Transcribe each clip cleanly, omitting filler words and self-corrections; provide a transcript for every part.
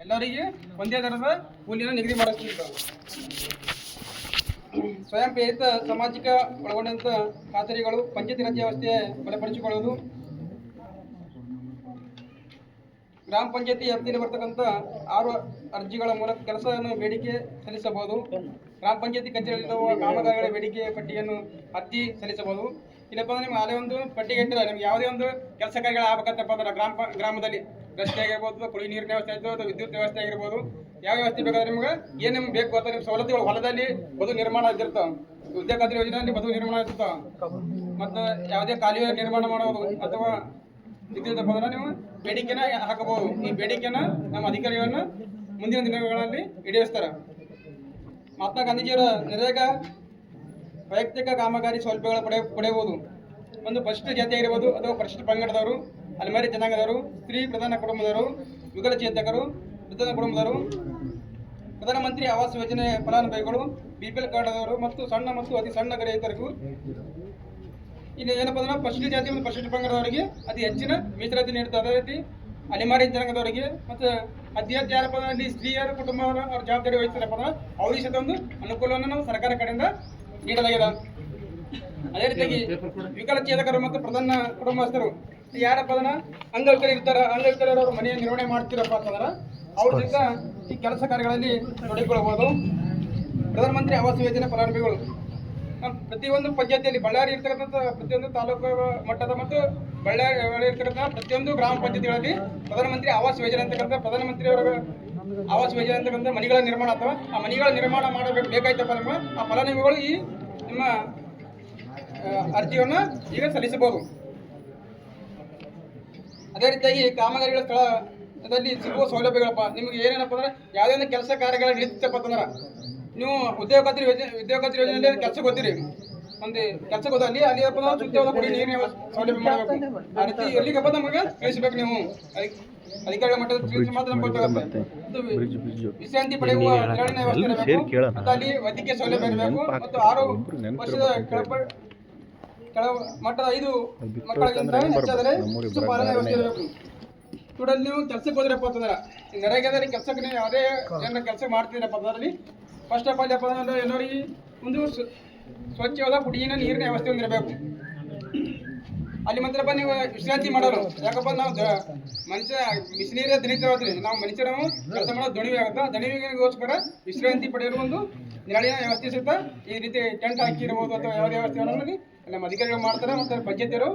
ಎಲ್ಲರಿಗೆ ಒಂದೇ ದರದ ಕೂಲಿಯನ್ನು ನಿಗದಿ ಮಾಡಿಸ್ತಿತ್ತು. ಸ್ವಯಂ ಪ್ರೇರಿತ ಸಾಮಾಜಿಕ ಒಳಗೊಂಡಂಥ ಖಾತರಿಗಳು, ಪಂಚಾಯತಿ ರಾಜ್ ವ್ಯವಸ್ಥೆ ಬಲಪಡಿಸಿಕೊಳ್ಳುವುದು, ಗ್ರಾಮ ಪಂಚಾಯತಿ ವ್ಯಾಪ್ತಿಯಲ್ಲಿ ಬರ್ತಕ್ಕಂಥ 6 ಅರ್ಜಿಗಳ ಮೂಲಕ ಕೆಲಸವನ್ನು ಬೇಡಿಕೆ ಸಲ್ಲಿಸಬಹುದು. ಗ್ರಾಮ ಪಂಚಾಯತಿ ಕಚೇರಿಯಲ್ಲಿರುವ ಕಾಮಗಾರಿಗಳ ಬೇಡಿಕೆ ಪಟ್ಟಿಯನ್ನು ಅರ್ಜಿ ಸಲ್ಲಿಸಬಹುದು. ಇಲ್ಲಪ್ಪ ಅಂದ್ರೆ ನಿಮ್ಗೆ ಅದೇ ಒಂದು ಪಟ್ಟಿಗೆ ಇಟ್ಟಿಲ್ಲ, ನಿಮ್ಗೆ ಯಾವುದೇ ಒಂದು ಕೆಲಸ ಕಾರ್ಯಗಳು ಆಗ್ಬೇಕಂತಪ್ಪ ಅಂದ್ರೆ ಗ್ರಾಮದಲ್ಲಿ ರಸ್ತೆ ಆಗಿರ್ಬೋದು, ಕುಡಿ ನೀರಿನ ವ್ಯವಸ್ಥೆ ಆಗಿರ್ಬೋದು, ವಿದ್ಯುತ್ ವ್ಯವಸ್ಥೆ ಆಗಿರ್ಬೋದು, ಯಾವ ವ್ಯವಸ್ಥೆ ಬೇಕಾದ್ರೆ ನಿಮ್ಗೆ ಏನು ನಿಮ್ಗೆ ಬೇಕು ಅಂತ ನಿಮ್ಮ ಸವಲತ್ತುಗಳು ಹೊಲದಲ್ಲಿ ಬದು ನಿರ್ಮಾಣ ಆಗಿರ್ತಾವೆ, ಉದ್ಯೋಗ ಖಾತ್ರಿ ಯೋಜನೆಯಲ್ಲಿ ಬದು ನಿರ್ಮಾಣ ಆಗಿರ್ತಾವೆ, ಮತ್ತು ಯಾವುದೇ ಕಾಲುವೆ ನಿರ್ಮಾಣ ಮಾಡೋದು ಅಥವಾ ಇದ್ದಿದ್ದಪ್ಪ ಅಂದ್ರೆ ನೀವು ಬೇಡಿಕೆನ ಹಾಕಬಹುದು. ಈ ಬೇಡಿಕೆನ ನಮ್ಮ ಅಧಿಕಾರಿಗಳನ್ನು ಮುಂದಿನ ದಿನಗಳಲ್ಲಿ ಈಡೇರಿಸ್ತಾರೆ. ಮಹಾತ್ಮ ಗಾಂಧೀಜಿಯವರ ನರೇಗಾ ವೈಯಕ್ತಿಕ ಕಾಮಗಾರಿ ಸೌಲಭ್ಯಗಳ ಪಡೆಯಬಹುದು. ಒಂದು ಪರಿಶಿಷ್ಟ ಜಾತಿ ಆಗಿರ್ಬೋದು ಅಥವಾ ಪರಿಶಿಷ್ಟ ಪಂಗಡದವರು, ಅಲೆಮಾರಿ ಜನಾಂಗದವರು, ಸ್ತ್ರೀ ಪ್ರಧಾನ ಕುಟುಂಬದವರು, ವಿಕಲಚೇತಕರು, ಪ್ರಧಾನ ಕುಟುಂಬದವರು, ಪ್ರಧಾನಮಂತ್ರಿ ಆವಾಸ್ ಯೋಜನೆ ಫಲಾನುಭವಿಗಳು, BPL ಕಾರ್ಡ್ದವರು ಮತ್ತು ಸಣ್ಣ ಮತ್ತು ಅತಿ ಸಣ್ಣ ರೈತರಿಗೂ ಇಲ್ಲಿ ಏನಪ್ಪ ಅಂದ್ರೆ ಪರಿಶಿಷ್ಟ ಜಾತಿ ಮತ್ತು ಪರಿಶಿಷ್ಟ ಪಂಗಡದವರಿಗೆ ಅತಿ ಹೆಚ್ಚಿನ ಮೀಸಲಾತಿ ನೀಡುತ್ತದೆ. ಅದೇ ರೀತಿ ಅಲೆಮಾರಿ ಜನಾಂಗದವರಿಗೆ ಮತ್ತು ಅತಿ ಹೆಚ್ಚು ಯಾರಪ್ಪ ಅಲ್ಲಿ ಸ್ತ್ರೀಯರ ಕುಟುಂಬ ಅವ್ರ ಜವಾಬ್ದಾರಿ ವಹಿಸ್ತಾರಪ್ಪ ಅಂದ್ರೆ ಅವ್ರಿಗೆ ಸಹ ಒಂದು ಅನುಕೂಲವನ್ನು ನಾವು ಸರ್ಕಾರ ಕಡೆಯಿಂದ ನೀಡಲಾಗಿದೆ. ಅದೇ ರೀತಿಯಾಗಿ ವಿಕಲಚೇತಕರು ಮತ್ತು ಪ್ರಧಾನ ಕುಟುಂಬಸ್ಥರು ಯಾರಪ್ಪ ಅದನ್ನ ಅಂಗವಿಕಲರು ಇರ್ತಾರೆ, ಅಂಗವಿಕಲರವರು ಮನೆಯ ನಿರ್ವಹಣೆ ಮಾಡ್ತಿರಪ್ಪ ಅಂತಂದ್ರೆ ಅವ್ರ ಜೊತೆ ಈ ಕೆಲಸ ಕಾರ್ಯಗಳಲ್ಲಿ ತೊಡಗಿಕೊಳ್ಳಬಹುದು. ಪ್ರಧಾನಮಂತ್ರಿ ಆವಾಸ್ ಯೋಜನೆ ಫಲಾನುಭವಿಗಳು ಪ್ರತಿಯೊಂದು ಪಂಚಾಯತಿಯಲ್ಲಿ ಬಳ್ಳಾರಿ ಇರ್ತಕ್ಕಂಥ ಪ್ರತಿಯೊಂದು ತಾಲೂಕು ಮಟ್ಟದ ಮತ್ತು ಬಳ್ಳಾರಿ ಇರ್ತಕ್ಕಂಥ ಪ್ರತಿಯೊಂದು ಗ್ರಾಮ ಪಂಚಾಯತಿಗಳಲ್ಲಿ ಪ್ರಧಾನಮಂತ್ರಿ ಆವಾಸ್ ಯೋಜನೆ ಅಂತಕ್ಕಂಥ ಪ್ರಧಾನಮಂತ್ರಿಯವರ ಆವಾಸ್ ಯೋಜನೆ ಅಂತಕ್ಕಂಥ ಮನೆಗಳ ನಿರ್ಮಾಣ ಅಥವಾ ಆ ಮನೆಗಳ ನಿರ್ಮಾಣ ಮಾಡಬೇಕಾಯ್ತಪ್ಪ ನಿಮ್ಮ ಆ ಫಲಾನುಭವಿಗಳು ಈ ನಿಮ್ಮ ಅರ್ಜಿಯನ್ನು ಈಗ ಸಲ್ಲಿಸಬಹುದು. ಅದೇ ರೀತಿಯಾಗಿ ಕಾಮಗಾರಿಗಳ ಸ್ಥಳದಲ್ಲಿ ಸಿಗುವ ಸೌಲಭ್ಯಗಳಪ್ಪ ನಿಮ್ಗೆ ಏನೇನಪ್ಪ ಅಂದ್ರೆ ಯಾವುದೇ ಒಂದು ಕೆಲಸ ಕಾರ್ಯಗಳು ನಡೀತಪ್ಪ ಅಂತಂದ್ರೆ ನೀವು ಉದ್ಯೋಗ ಖಾತ್ರಿ ಯೋಜನೆಯಲ್ಲಿ ಕೆಲಸಕ್ಕೆ ಹೋಗ್ತೀರಿ, ಒಂದು ಕೆಲಸಕ್ಕೆ ಹೋದ ಅಲ್ಲಿ ಶುದ್ಧವಾದ ಕುಡಿ ನೀರಿನ ಸೌಲಭ್ಯ ಮಾಡಬೇಕು. ಆ ರೀತಿ ಎಲ್ಲಿಗಪ್ಪ ನಮಗೆ ತಿಳಿಸಬೇಕು, ನೀವು ಅಧಿಕಾರಿಗಳ ಮಟ್ಟದ ತಿಳಿಸಿ ಮಾತ್ರ ನಮ್ಗೆ ಗೊತ್ತಾಗುತ್ತೆ. ವಿಶ್ರಾಂತಿ ಪಡೆಯುವ ನೆರಳಿನ ವ್ಯವಸ್ಥೆ ಇರಬೇಕು ಮತ್ತು ಅಲ್ಲಿ ವೈದ್ಯಕೀಯ ಸೌಲಭ್ಯ ಇರಬೇಕು ಮತ್ತು 6 ವರ್ಷದ ಕೆಳ ಮಟ್ಟದ 5 ಮಕ್ಕಳಿಗಿಂತ ಹೆಚ್ಚಾದರೆ ಶಿಶುಪಾಲನಾ ವ್ಯವಸ್ಥೆ ಇರಬೇಕು. ಸ್ಟೂಡೆಂಟ್ ನೀವು ಕೆಲಸಕ್ಕೆ ಹೋದ್ರಪ್ಪ ಅಂತಂದ್ರೆ ನರೇಗಾದಲ್ಲಿ ಕೆಲಸಕ್ಕೆ ನೀವು ಯಾವುದೇ ಏನಾರ ಕೆಲಸ ಮಾಡ್ತಿದ್ದೀರಪ್ಪ ಅಂತಂದ್ರೆ ಫಸ್ಟ್ ಆಫ್ ಆಲ್ ಅಂದ್ರೆ ಎಲ್ಲರಿಗೆ ಒಂದು ಸ್ವಚ್ಛವಾದ ಕುಡಿಯಿನ ನೀರಿನ ವ್ಯವಸ್ಥೆ ಒಂದಿರಬೇಕು. ಅಲ್ಲಿ ಮಾತ್ರಪ್ಪ ನೀವು ವಿಶ್ರಾಂತಿ ಮಾಡೋರು, ಯಾಕಪ್ಪ ನಾವು ಮನುಷ್ಯ ಬಿಸಿನೀರೇ ದಣಿತಿರೋದ್ರಿ, ನಾವು ಮನುಷ್ಯರು ಕೆಲಸ ಮಾಡೋದು ದಣಿವೆ ಆಗುತ್ತೆ. ದಣಿವಿಗೋಸ್ಕರ ವಿಶ್ರಾಂತಿ ಪಡೆಯಲು ಒಂದು ನೆರಳಿನ ವ್ಯವಸ್ಥೆ ಸಿಗ್ತಾ ಈ ರೀತಿ ಟೆಂಟ್ ಹಾಕಿರ್ಬೋದು ಅಥವಾ ಯಾವುದೇ ವ್ಯವಸ್ಥೆಯನ್ನು ನಮ್ಮ ಅಧಿಕಾರಿಗಳು ಮಾಡ್ತಾರೆ ಮತ್ತು ಪಂಚಾಯತಿಯರು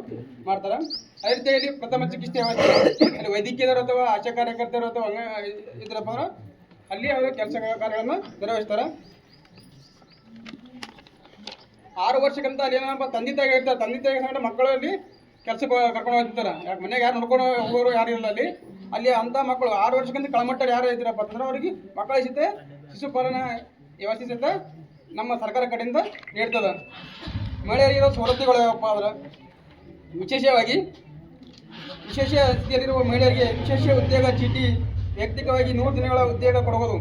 ಮಾಡ್ತಾರೆ. ಅದೇ ರೀತಿಯಲ್ಲಿ ಪ್ರಥಮ ಚಿಕಿತ್ಸೆ ವ್ಯವಸ್ಥೆ ಅಲ್ಲಿ ವೈದ್ಯಕೀಯರು ಅಥವಾ ಆಶಾ ಕಾರ್ಯಕರ್ತರು ಅಥವಾ ಇದ್ರಪ್ಪ ಅಂದ್ರೆ ಅಲ್ಲಿ ಅವರು ಕೆಲಸ ಕಾರ್ಯಗಳನ್ನು ನಿರ್ವಹಿಸ್ತಾರೆ. 6 ವರ್ಷಕ್ಕಂತ ಅಲ್ಲಿ ಏನಪ್ಪ ತಂದೆ ತಾಯಿ ಇರ್ತಾರೆ, ತಂದೆ ತಾಯಿ ಸಂಗಡ ಮಕ್ಕಳಲ್ಲಿ ಕೆಲಸಕ್ಕೆ ಕರ್ಕೊಂಡು ಹೋಗ್ತಿರ್ತಾರೆ. ಯಾಕೆ ಮನೆಗೆ ಯಾರು ನೋಡ್ಕೊಂಡು ಹೋಗೋರು ಯಾರು ಇಲ್ಲ ಅಲ್ಲಿ ಅಂಥ ಮಕ್ಕಳು 6 ವರ್ಷಕ್ಕಂತ ಕೆಳಮಟ್ಟ ಯಾರು ಇದ್ದೀರಪ್ಪ ಅಂತಂದ್ರೆ ಅವರಿಗೆ ಮಕ್ಕಳ ಜೊತೆ ಶಿಶುಪಾಲನಾ ವ್ಯವಸ್ಥೆ ಸಹಿತ ನಮ್ಮ ಸರ್ಕಾರ ಕಡೆಯಿಂದ ನೀಡ್ತದೆ. ಮಹಿಳೆಯರಿರೋ ಸವಲತ್ತುಗಳು ಯಾವಪ್ಪ ಅಂದ್ರೆ ವಿಶೇಷವಾಗಿ ವಿಶೇಷ ಸ್ಥಿತಿಯಲ್ಲಿರುವ ಮಹಿಳೆಯರಿಗೆ ವಿಶೇಷ ಉದ್ಯೋಗ ಚೀಟಿ, ವೈಯಕ್ತಿಕವಾಗಿ 100 ದಿನಗಳ ಉದ್ಯೋಗ ಕೊಡಬಹುದು.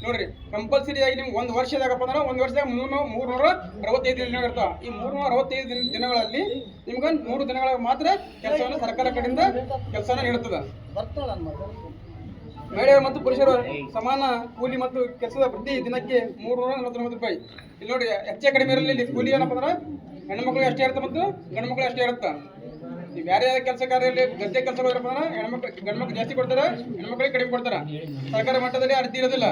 ನೋಡ್ರಿ, ಕಂಪಲ್ಸರಿಯಾಗಿ ನಿಮ್ಗೆ 1 ವರ್ಷದಾಗಪ್ಪ ಅಂದ್ರೆ 1 ವರ್ಷದಾಗ 365 ದಿನ ಇರ್ತಾವೆ. ಈ 365 ದಿನಗಳಲ್ಲಿ ನಿಮ್ಗೆ 100 ದಿನಗಳ ಮಾತ್ರ ಕೆಲಸವನ್ನು ಸರ್ಕಾರ ಕಡೆಯಿಂದ ಕೆಲಸನ ನೀಡುತ್ತದೆ. ಮಹಿಳೆಯರು ಮತ್ತು ಪುರುಷರು ಸಮಾನ ಕೂಲಿ ಮತ್ತು ಕೆಲಸದ ಪ್ರತಿ ದಿನಕ್ಕೆ 349 ರೂಪಾಯಿ. ಇಲ್ಲಿ ನೋಡಿ, ಹೆಚ್ಚೇ ಕಡಿಮೆ ಇರಲಿ. ಇಲ್ಲಿ ಕೂಲಿ ಏನಪ್ಪ ಅಂದ್ರೆ ಹೆಣ್ಣು ಮಕ್ಕಳಿಗೆ ಅಷ್ಟೇ ಇರುತ್ತೆ ಮತ್ತು ಗಂಡು ಮಕ್ಕಳಿಗೆ ಅಷ್ಟೇ ಇರುತ್ತೆ. ನೀವು ಬೇರೆ ಕೆಲಸ ಕಾರ್ಯದಲ್ಲಿ ಗದ್ದೆ ಕೆಲಸಗಳು ಇರಪ್ಪ ಅಂದ್ರೆ ಗಂಡು ಮಕ್ಕಳು ಜಾಸ್ತಿ ಕೊಡ್ತಾರೆ, ಹೆಣ್ಮಕ್ಳಿಗೆ ಕಡಿಮೆ ಕೊಡ್ತಾರೆ. ಸರ್ಕಾರ ಮಟ್ಟದಲ್ಲಿ ಅರ್ಥ ಇರೋದಿಲ್ಲ.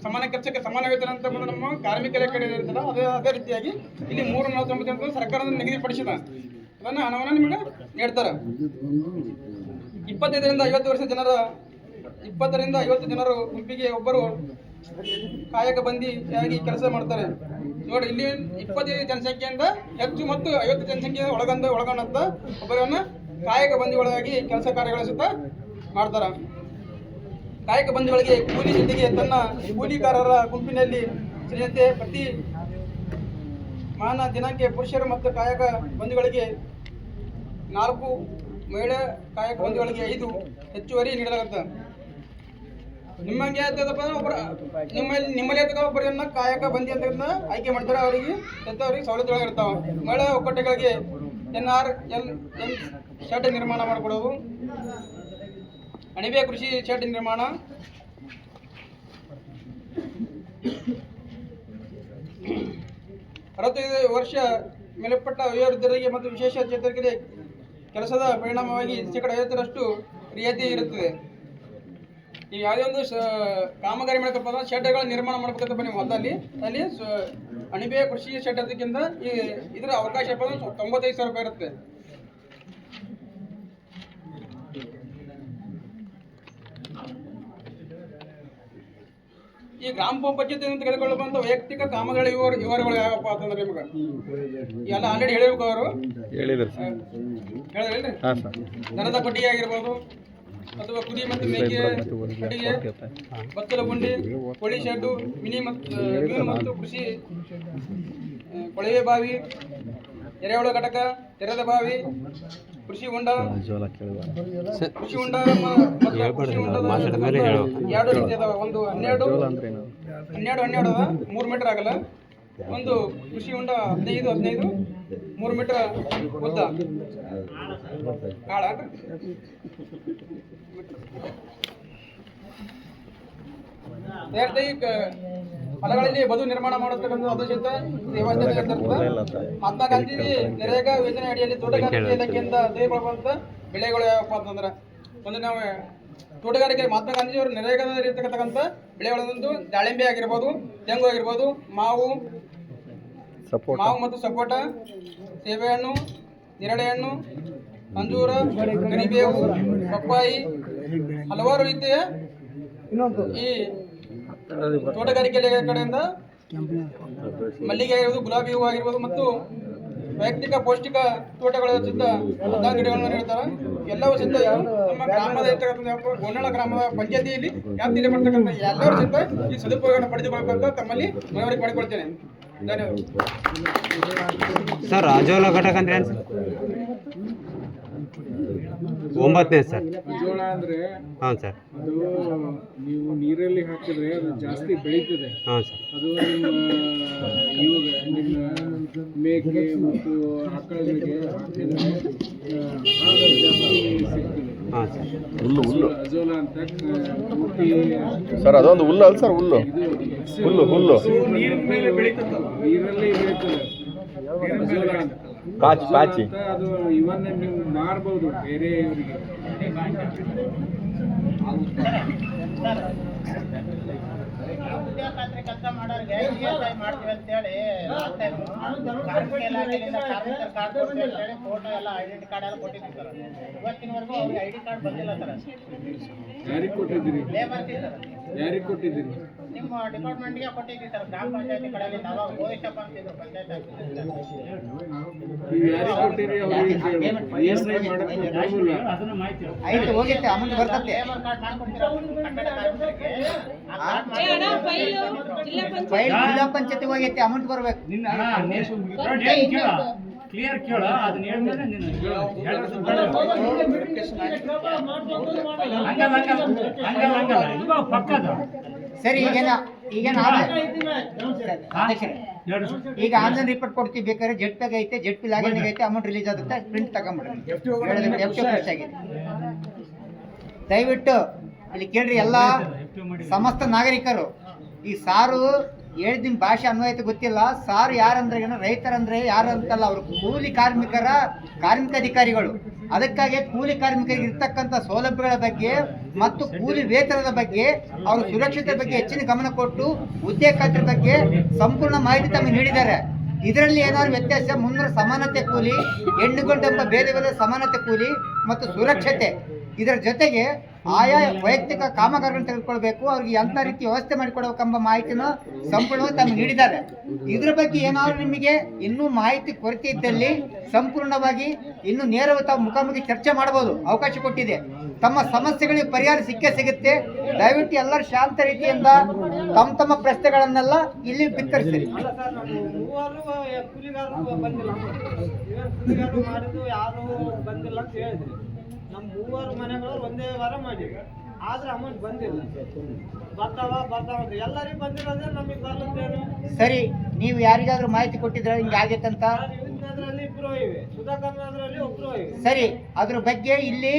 ಸಮಾನ ಕೆಲಸಕ್ಕೆ ಸಮಾನ ವೇತನ ಅಂತ ಬಂದು ನಮ್ಮ ಕಾರ್ಮಿಕ ಇಲಾಖೆ ಇರ್ತಲ್ಲ, ಅದೇ ರೀತಿಯಾಗಿ ಇಲ್ಲಿ 349 ಅಂತ ಸರ್ಕಾರದಿಂದ ನಿಗದಿಪಡಿಸಿದ ಅದನ್ನು ಹಣವನ್ನು ನಿಮಗೆ ನೀಡ್ತಾರೆ. 25ರಿಂದ 50 ವರ್ಷ ಜನರ 20ರಿಂದ 50 ಜನರು ಗುಂಪಿಗೆ ಒಬ್ಬರು ಕಾಯಕ ಬಂದಿಯಾಗಿ ಕೆಲಸ ಮಾಡ್ತಾರೆ. ನೋಡಿ, ಇಲ್ಲಿ 25 ಜನಸಂಖ್ಯೆಯಿಂದ ಹೆಚ್ಚು ಮತ್ತು 50 ಜನಸಂಖ್ಯೆ ಒಳಗೊಂಡಂತ ಒಬ್ಬರನ್ನ ಕಾಯಕ ಬಂದಿಗಳಾಗಿ ಕೆಲಸ ಕಾರ್ಯಗಳ ಸುತ್ತ ಮಾಡ್ತಾರೆ. ಕಾಯಕ ಬಂದಿಗಳಿಗೆ ಕೂಲಿ ಜೊತೆಗೆ ತನ್ನ ಕೂಲಿಕಾರರ ಗುಂಪಿನಲ್ಲಿ ಸೇರಿದಂತೆ ಪ್ರತಿ ಮಾನ ದಿನಕ್ಕೆ ಪುರುಷರು ಮತ್ತು ಕಾಯಕ ಬಂದಿಗಳಿಗೆ 4, ಮಹಿಳಾ ಕಾಯಕ ಬಂದಿಗಳಿಗೆ 5 ಹೆಚ್ಚುವರಿ ನೀಡಲಾಗುತ್ತೆ. ನಿಮ್ಮಂಗೆ ಆಗ್ತದಪ್ಪ ಒಬ್ಬರು ನಿಮ್ಮಲ್ಲಿ ಒಬ್ಬರನ್ನ ಕಾಯಕ ಬಂದಿ ಅಂತ ಆಯ್ಕೆ ಮಾಡ್ತಾರೆ. ಅವರಿಗೆ ಸವಲತ್ತುಗಳಿರ್ತಾವೆ. ಮಹಿಳಾ ಒಕ್ಕೂಟಗಳಿಗೆ NRLM ಶೆಡ್ ನಿರ್ಮಾಣ ಮಾಡಿಕೊಡೋದು, ಅಣಿವೆ ಕೃಷಿ ಶೆಡ್ ನಿರ್ಮಾಣ, 65 ವರ್ಷ ಮೇಲ್ಪಟ್ಟ ವಯೋವೃದ್ಧರಿಗೆ ಮತ್ತು ವಿಶೇಷ ಚೇತನರಿಗೆ ಕೆಲಸದ ಪರಿಣಾಮವಾಗಿ ಶೇಕಡ 50% ರಿಯಾಯಿತಿ ಇರುತ್ತದೆ. ನೀವು ಯಾವುದೇ ಒಂದು ಕಾಮಗಾರಿ ಮಾಡಬೇಕಪ್ಪ ಅಂದ್ರೆ ಶೆಡ್ಗಳ ನಿರ್ಮಾಣ ಮಾಡಬೇಕಂತ ಬನ್ನಿ ಹೊಲದಲ್ಲಿ ಅಲ್ಲಿ ಅಣಿಬೆ ಕೃಷಿ ಶೆಡ್ ಅದಕ್ಕಿಂತ ಇದರ ಅವಕಾಶ 95,000 ರೂಪಾಯಿ ಇರುತ್ತೆ. ಈ ಗ್ರಾಮ ಪಂಚಾಯತಿಯಿಂದ ತೆಗೆದುಕೊಳ್ಳುವಂತ ವೈಯಕ್ತಿಕ ಕಾಮಗಾರಿ ವಿವರಗಳು ಯಾವಪ್ಪ ಅಂತಂದ್ರೆ ನಿಮ್ಗೆ ಎಲ್ಲ ಆಲ್ರೆಡಿ ಹೇಳಿರ್ಬೇಕು. ಅವರು ಹೇಳಿದ್ರಿ ದನದ ಪಟ್ಟಿಗೆ ಆಗಿರ್ಬೋದು ಅಥವಾ ಕುರಿ ಮತ್ತು ಮೇಕೆ ಪಟ್ಟಿಗೆ, ಬತ್ತಲ ಗುಂಡಿ, ಕೋಳಿ ಶೆಡ್ಡು, ಮೀನು ಮತ್ತು ಕೃಷಿ ಕೊಳವೆ ಬಾವಿ, ಎರೆಹುಳ ಘಟಕ, ತೆರೆದ ಬಾವಿ, ಕೃಷಿ ಹೊಂಡ ಎರಡು ರೀತಿ ಅದಾವ. ಒಂದು 12 ಅದ, 3 ಮೀಟರ್ ಆಗಲ್ಲ. ಒಂದು ಕೃಷಿ ಹೊಂಡ 15 3 ಮೀಟರ್ ಉದ್ದ ಕಾಳ. ಹೊಲಗಳಲ್ಲಿ ಬದು ನಿರ್ಮಾಣ ಮಾಡತಕ್ಕಂಥ ಅನುಚಿತ ಮಹಾತ್ಮ ಗಾಂಧಿ ನರೇಗಾ ಯೋಜನೆ ಅಡಿಯಲ್ಲಿ ತೋಟಗಾರಿಕೆ ಇಲಾಖೆಯಿಂದ ತೆಗೆದುಕೊಳ್ಳುವಂತ ಬೆಳೆಗಳು ಯಾವಪ್ಪ ಅಂತಂದ್ರೆ ಒಂದು ನಾವು ತೋಟಗಾರಿಕೆ ಮಹಾತ್ಮ ಗಾಂಧಿಯವರು ನರೇಗಾದಲ್ಲಿ ಇರ್ತಕ್ಕಂಥ ಬೆಳೆಗಳನ್ನೊಂದು ದಾಳಿಂಬೆ ಆಗಿರ್ಬೋದು, ತೆಂಗು ಆಗಿರ್ಬೋದು, ಮಾವು ಮತ್ತು ಸಪೋಟ, ಸೇಬೆಹಣ್ಣು, ನೇರಳೆ ಹಣ್ಣು, ಅಂಜೂರ, ಕರಿಬೇವು, ಪಪ್ಪಾಯಿ, ಹಲವಾರು ರೀತಿಯ ಈ ತೋಟಗಾರಿಕೆ ಕಡೆಯಿಂದ ಮಲ್ಲಿಗೆ ಆಗಿರ್ಬೋದು, ಗುಲಾಬಿ ಹೂವು ಆಗಿರ್ಬೋದು ಮತ್ತು ವೈಯಕ್ತಿಕ ಪೌಷ್ಟಿಕ ತೋಟಗಳ ಸಿದ್ಧ ಗಿಡಗಳನ್ನು ನೀಡುತ್ತಾರೆ. ಎಲ್ಲವೂ ಸಿದ್ಧ ನಮ್ಮ ಗ್ರಾಮದ ಇರ್ತಕ್ಕಂಥ ಗೋನಾಳ ಗ್ರಾಮದ ಪಂಚಾಯತಿಯಲ್ಲಿ ವ್ಯಾಪ್ತಿಯಲ್ಲಿ ಬರ್ತಕ್ಕಂಥ ಎಲ್ಲರೂ ಸಿದ್ಧ ಈ ಸದುಪಯೋಗವನ್ನು ಪಡೆದುಕೊಳ್ಳಬೇಕಂತ ತಮ್ಮಲ್ಲಿ ಮನವರಿಕೆ ಮಾಡಿಕೊಳ್ತೇನೆ. ಧನ್ಯವಾದ ಸರ್. ಅಜೋಲ ಘಟಕ ಅಂದ್ರೆ ಏನು ಸರ್? 9ನೇ ಸರ್. ಅಜೋಳ ಅಂದ್ರೆ ಹಾಂ ಸರ್. ಅದು ನೀವು ನೀರಲ್ಲಿ ಹಾಕಿದ್ರೆ ಅದು ಜಾಸ್ತಿ ಬೆಳೀತದೆ. ಹಾಂ ಸರ್. ಅದು ನಿಮ್ಮ ಮೇಕೆ ಮತ್ತು ಆಕಳಗಳಿಗೆ ಹಾಕಿದ್ರೆ ಹಾಲು ಜಾಸ್ತಿ ಸಿಗ್ತದೆ. ಹಾಂ ಸರ್. ಹುಲ್ಲು ಅಜೋಲ ಅಂತ ಪೂರ್ತಿ ಸರ್, ಅದೊಂದು ಹುಲ್ಲು ಅಲ್ಲ ಸರ್? ಹುಲ್ಲು ಹುಲ್ಲು ನೀರಿನ ಮೇಲೆ ಬೆಳೀತದೆ, ನೀರಲ್ಲಿ ಬೆಳೀತದೆ ಅಜೋಲ ಅಂತ. ಪಾಚಿ ಅದು ಇವನ್ನ ನೀವು ಮಾರ್ಬೋದು ಬೇರೆಯವರಿಗೆ. ಉದ್ಯೋಗ ಕೆಲಸ ಮಾಡೋರಿಗೆ ಮಾಡ್ತೀವಿ ಅಂತೇಳಿ ಕಾರ್ಮಿಕ ಇಲಾಖೆಯಿಂದ ಕಾರ್ಮಿಕರ ಕಾರ್ಡ್ ಕೊಡ್ತೀವಿ ಅಂತೇಳಿ ಫೋಟೋ ಎಲ್ಲ ಐಡೆಂಟಿ ಕಾರ್ಡ್ ಎಲ್ಲ ಕೊಟ್ಟಿದ್ದೀವಿ ಸರ್. ಇವತ್ತಿನವರೆಗೂ ಅವ್ರಿಗೆ ಐಡಿ ಕಾರ್ಡ್ ಬಂದಿಲ್ಲ ಸರ್. ಯಾರಿಗೆ ಕೊಟ್ಟಿದ್ದೀರಿ? ಲೇಬರ್ಗೆ ಸರ್. ಯಾರಿಗೆ ಕೊಟ್ಟಿದ್ದೀರಿ? ನಿಮ್ಮ ಡಿಪಾರ್ಟ್ಮೆಂಟ್ಗೆ ಕೊಟ್ಟಿದ್ದೀವಿ ಸರ್. ಗ್ರಾಮ ಪಂಚಾಯತಿ ಕಡೆಯಲ್ಲಿ ನಾವು ಭವಿಷ್ಯಪ್ಪ ಅಂತಿದ್ರು ಪಂಚಾಯತ್ ನೀವು ಯಾರಿಗೆ ಕೊಟ್ಟಿರಿ ಅವ್ರಿಗೆ ESI ಮಾಡಕ್ಕೆ ಬರೋದಿಲ್ಲ. ಐದು ಹೋಗಿತ್ತೆ ಅಮೌಂಟ್ ಬರ್ತದೆ. ಲೇಬರ್ ಕಾರ್ಡ್ ಮಾಡ್ಕೊಡ್ತೀರಾ ಕಟ್ಟಡ ಕಾರ್ಮಿಕರಿಗೆ? ಜಿಲ್ಲಾ ಪಂಚಾಯತಿ ಹೋಗೈತೆ ಅಮೌಂಟ್ ಬರ್ಬೇಕು. ಕ್ಲಿಯರ್ ಕೇಳು, ಅದನ್ನ ಹೇಳಿದ್ರೆ ನೀನು ಹಂಗಲ್ಲ ಪಕ್ಕದ. ಸರಿ, ಈಗ ಆನ್ಲೈನ್ ರಿಪೋರ್ಟ್ ಕೊಡ್ತೀವಿ. ಬೇಕಾದ್ರೆ ಜೆಟ್ ಪ್ಯಾಗ್ ಐತೆ, ಜೆಟ್ ಪಿ ಲಾಗಿನ್ ಐತೆ, ಅಮೌಂಟ್ ರಿಲೀಸ್ ಆಗುತ್ತೆ, ಪ್ರಿಂಟ್ ತಗೊಂಡ್ಬಿಡ್ರಿ. ದಯವಿಟ್ಟು ಇಲ್ಲಿ ಕೇಳ್ರಿ ಎಲ್ಲ ಸಮಸ್ತ ನಾಗರಿಕರು. ಈ ಸಾರು ಹೇಳಿದ ಭಾಷೆ ಅನ್ವಯತೆ ಗೊತ್ತಿಲ್ಲ. ಸಾರು ಯಾರಂದ್ರೆ ಏನೋ ರೈತರಂದ್ರೆ ಯಾರು ಅಂತಲ್ಲ, ಅವರು ಕೂಲಿ ಕಾರ್ಮಿಕ ಅಧಿಕಾರಿಗಳು. ಅದಕ್ಕಾಗಿ ಕೂಲಿ ಕಾರ್ಮಿಕರಿಗೆ ಇರ್ತಕ್ಕಂಥ ಸೌಲಭ್ಯಗಳ ಬಗ್ಗೆ ಮತ್ತು ಕೂಲಿ ವೇತನದ ಬಗ್ಗೆ, ಅವರ ಸುರಕ್ಷತೆ ಬಗ್ಗೆ ಹೆಚ್ಚಿನ ಗಮನ ಕೊಟ್ಟು ಹುದ್ದೆ ಖಾತ್ರಿ ಬಗ್ಗೆ ಸಂಪೂರ್ಣ ಮಾಹಿತಿ ತಮಗೆ ನೀಡಿದ್ದಾರೆ. ಇದರಲ್ಲಿ ಏನಾದ್ರು ವ್ಯತ್ಯಾಸ ಮುಂದೆ ಸಮಾನತೆ ಕೂಲಿ, ಹೆಣ್ಣುಗಂಡೆಂಬ ಭೇದ ಸಮಾನತೆ ಕೂಲಿ ಮತ್ತು ಸುರಕ್ಷತೆ, ಇದರ ಜೊತೆಗೆ ಆಯಾ ವೈಯಕ್ತಿಕ ಕಾಮಗಾರಿಗಳನ್ನು ತೆಗೆದುಕೊಳ್ಬೇಕು, ಅವ್ರಿಗೆ ಎಂಥ ರೀತಿ ವ್ಯವಸ್ಥೆ ಮಾಡಿಕೊಡಬೇಕೆಂಬ ಮಾಹಿತಿನ ಸಂಪೂರ್ಣವಾಗಿ ತಮಗೆ ನೀಡಿದ್ದಾರೆ. ಇದರ ಬಗ್ಗೆ ಏನಾದರೂ ನಿಮಗೆ ಇನ್ನೂ ಮಾಹಿತಿ ಕೊರತೆ ಇದ್ದಲ್ಲಿ ಸಂಪೂರ್ಣವಾಗಿ ಇನ್ನೂ ನೇರವಾಗಿ ತಾವು ಮುಖಾಮುಖಿ ಚರ್ಚೆ ಮಾಡಬಹುದು, ಅವಕಾಶ ಕೊಟ್ಟಿದೆ. ತಮ್ಮ ಸಮಸ್ಯೆಗಳಿಗೆ ಪರಿಹಾರ ಸಿಕ್ಕೇ ಸಿಗುತ್ತೆ. ದಯವಿಟ್ಟು ಎಲ್ಲರೂ ಶಾಂತ ರೀತಿಯಿಂದ ತಮ್ಮ ಪ್ರಶ್ನೆಗಳನ್ನೆಲ್ಲ ಇಲ್ಲಿ ಬಿತ್ತರಿಸಿರಿ. ನಮ್ಮ 3 ಮನೆಗಳು ಒಂದೇ ವಾರ ಮಾಡಿವಿ, ಆದ್ರೆ ಅಮೌಂಟ್ ಬಂದಿಲ್ಲ. ಬರ್ತಾವ ಎಲ್ಲರಿಗೂ ಬಂದಿರೋದ್ರೆ ನಮಗೆ ಬರಲತ್ತೇನು. ಸರಿ, ನೀವು ಯಾರಿಗಾದ್ರೂ ಮಾಹಿತಿ ಕೊಟ್ಟಿದ್ರೆ ಹಿಂಗೆ ಆಗೈತಂತ? ಅದ್ರಲ್ಲಿ ಇಬ್ರು ಇವೆ, ಸುಧಾಕರ್ ನಗರದಲ್ಲಿ ಒಬ್ರು ಇವೆ. ಸರಿ, ಅದ್ರ ಬಗ್ಗೆ ಇಲ್ಲಿ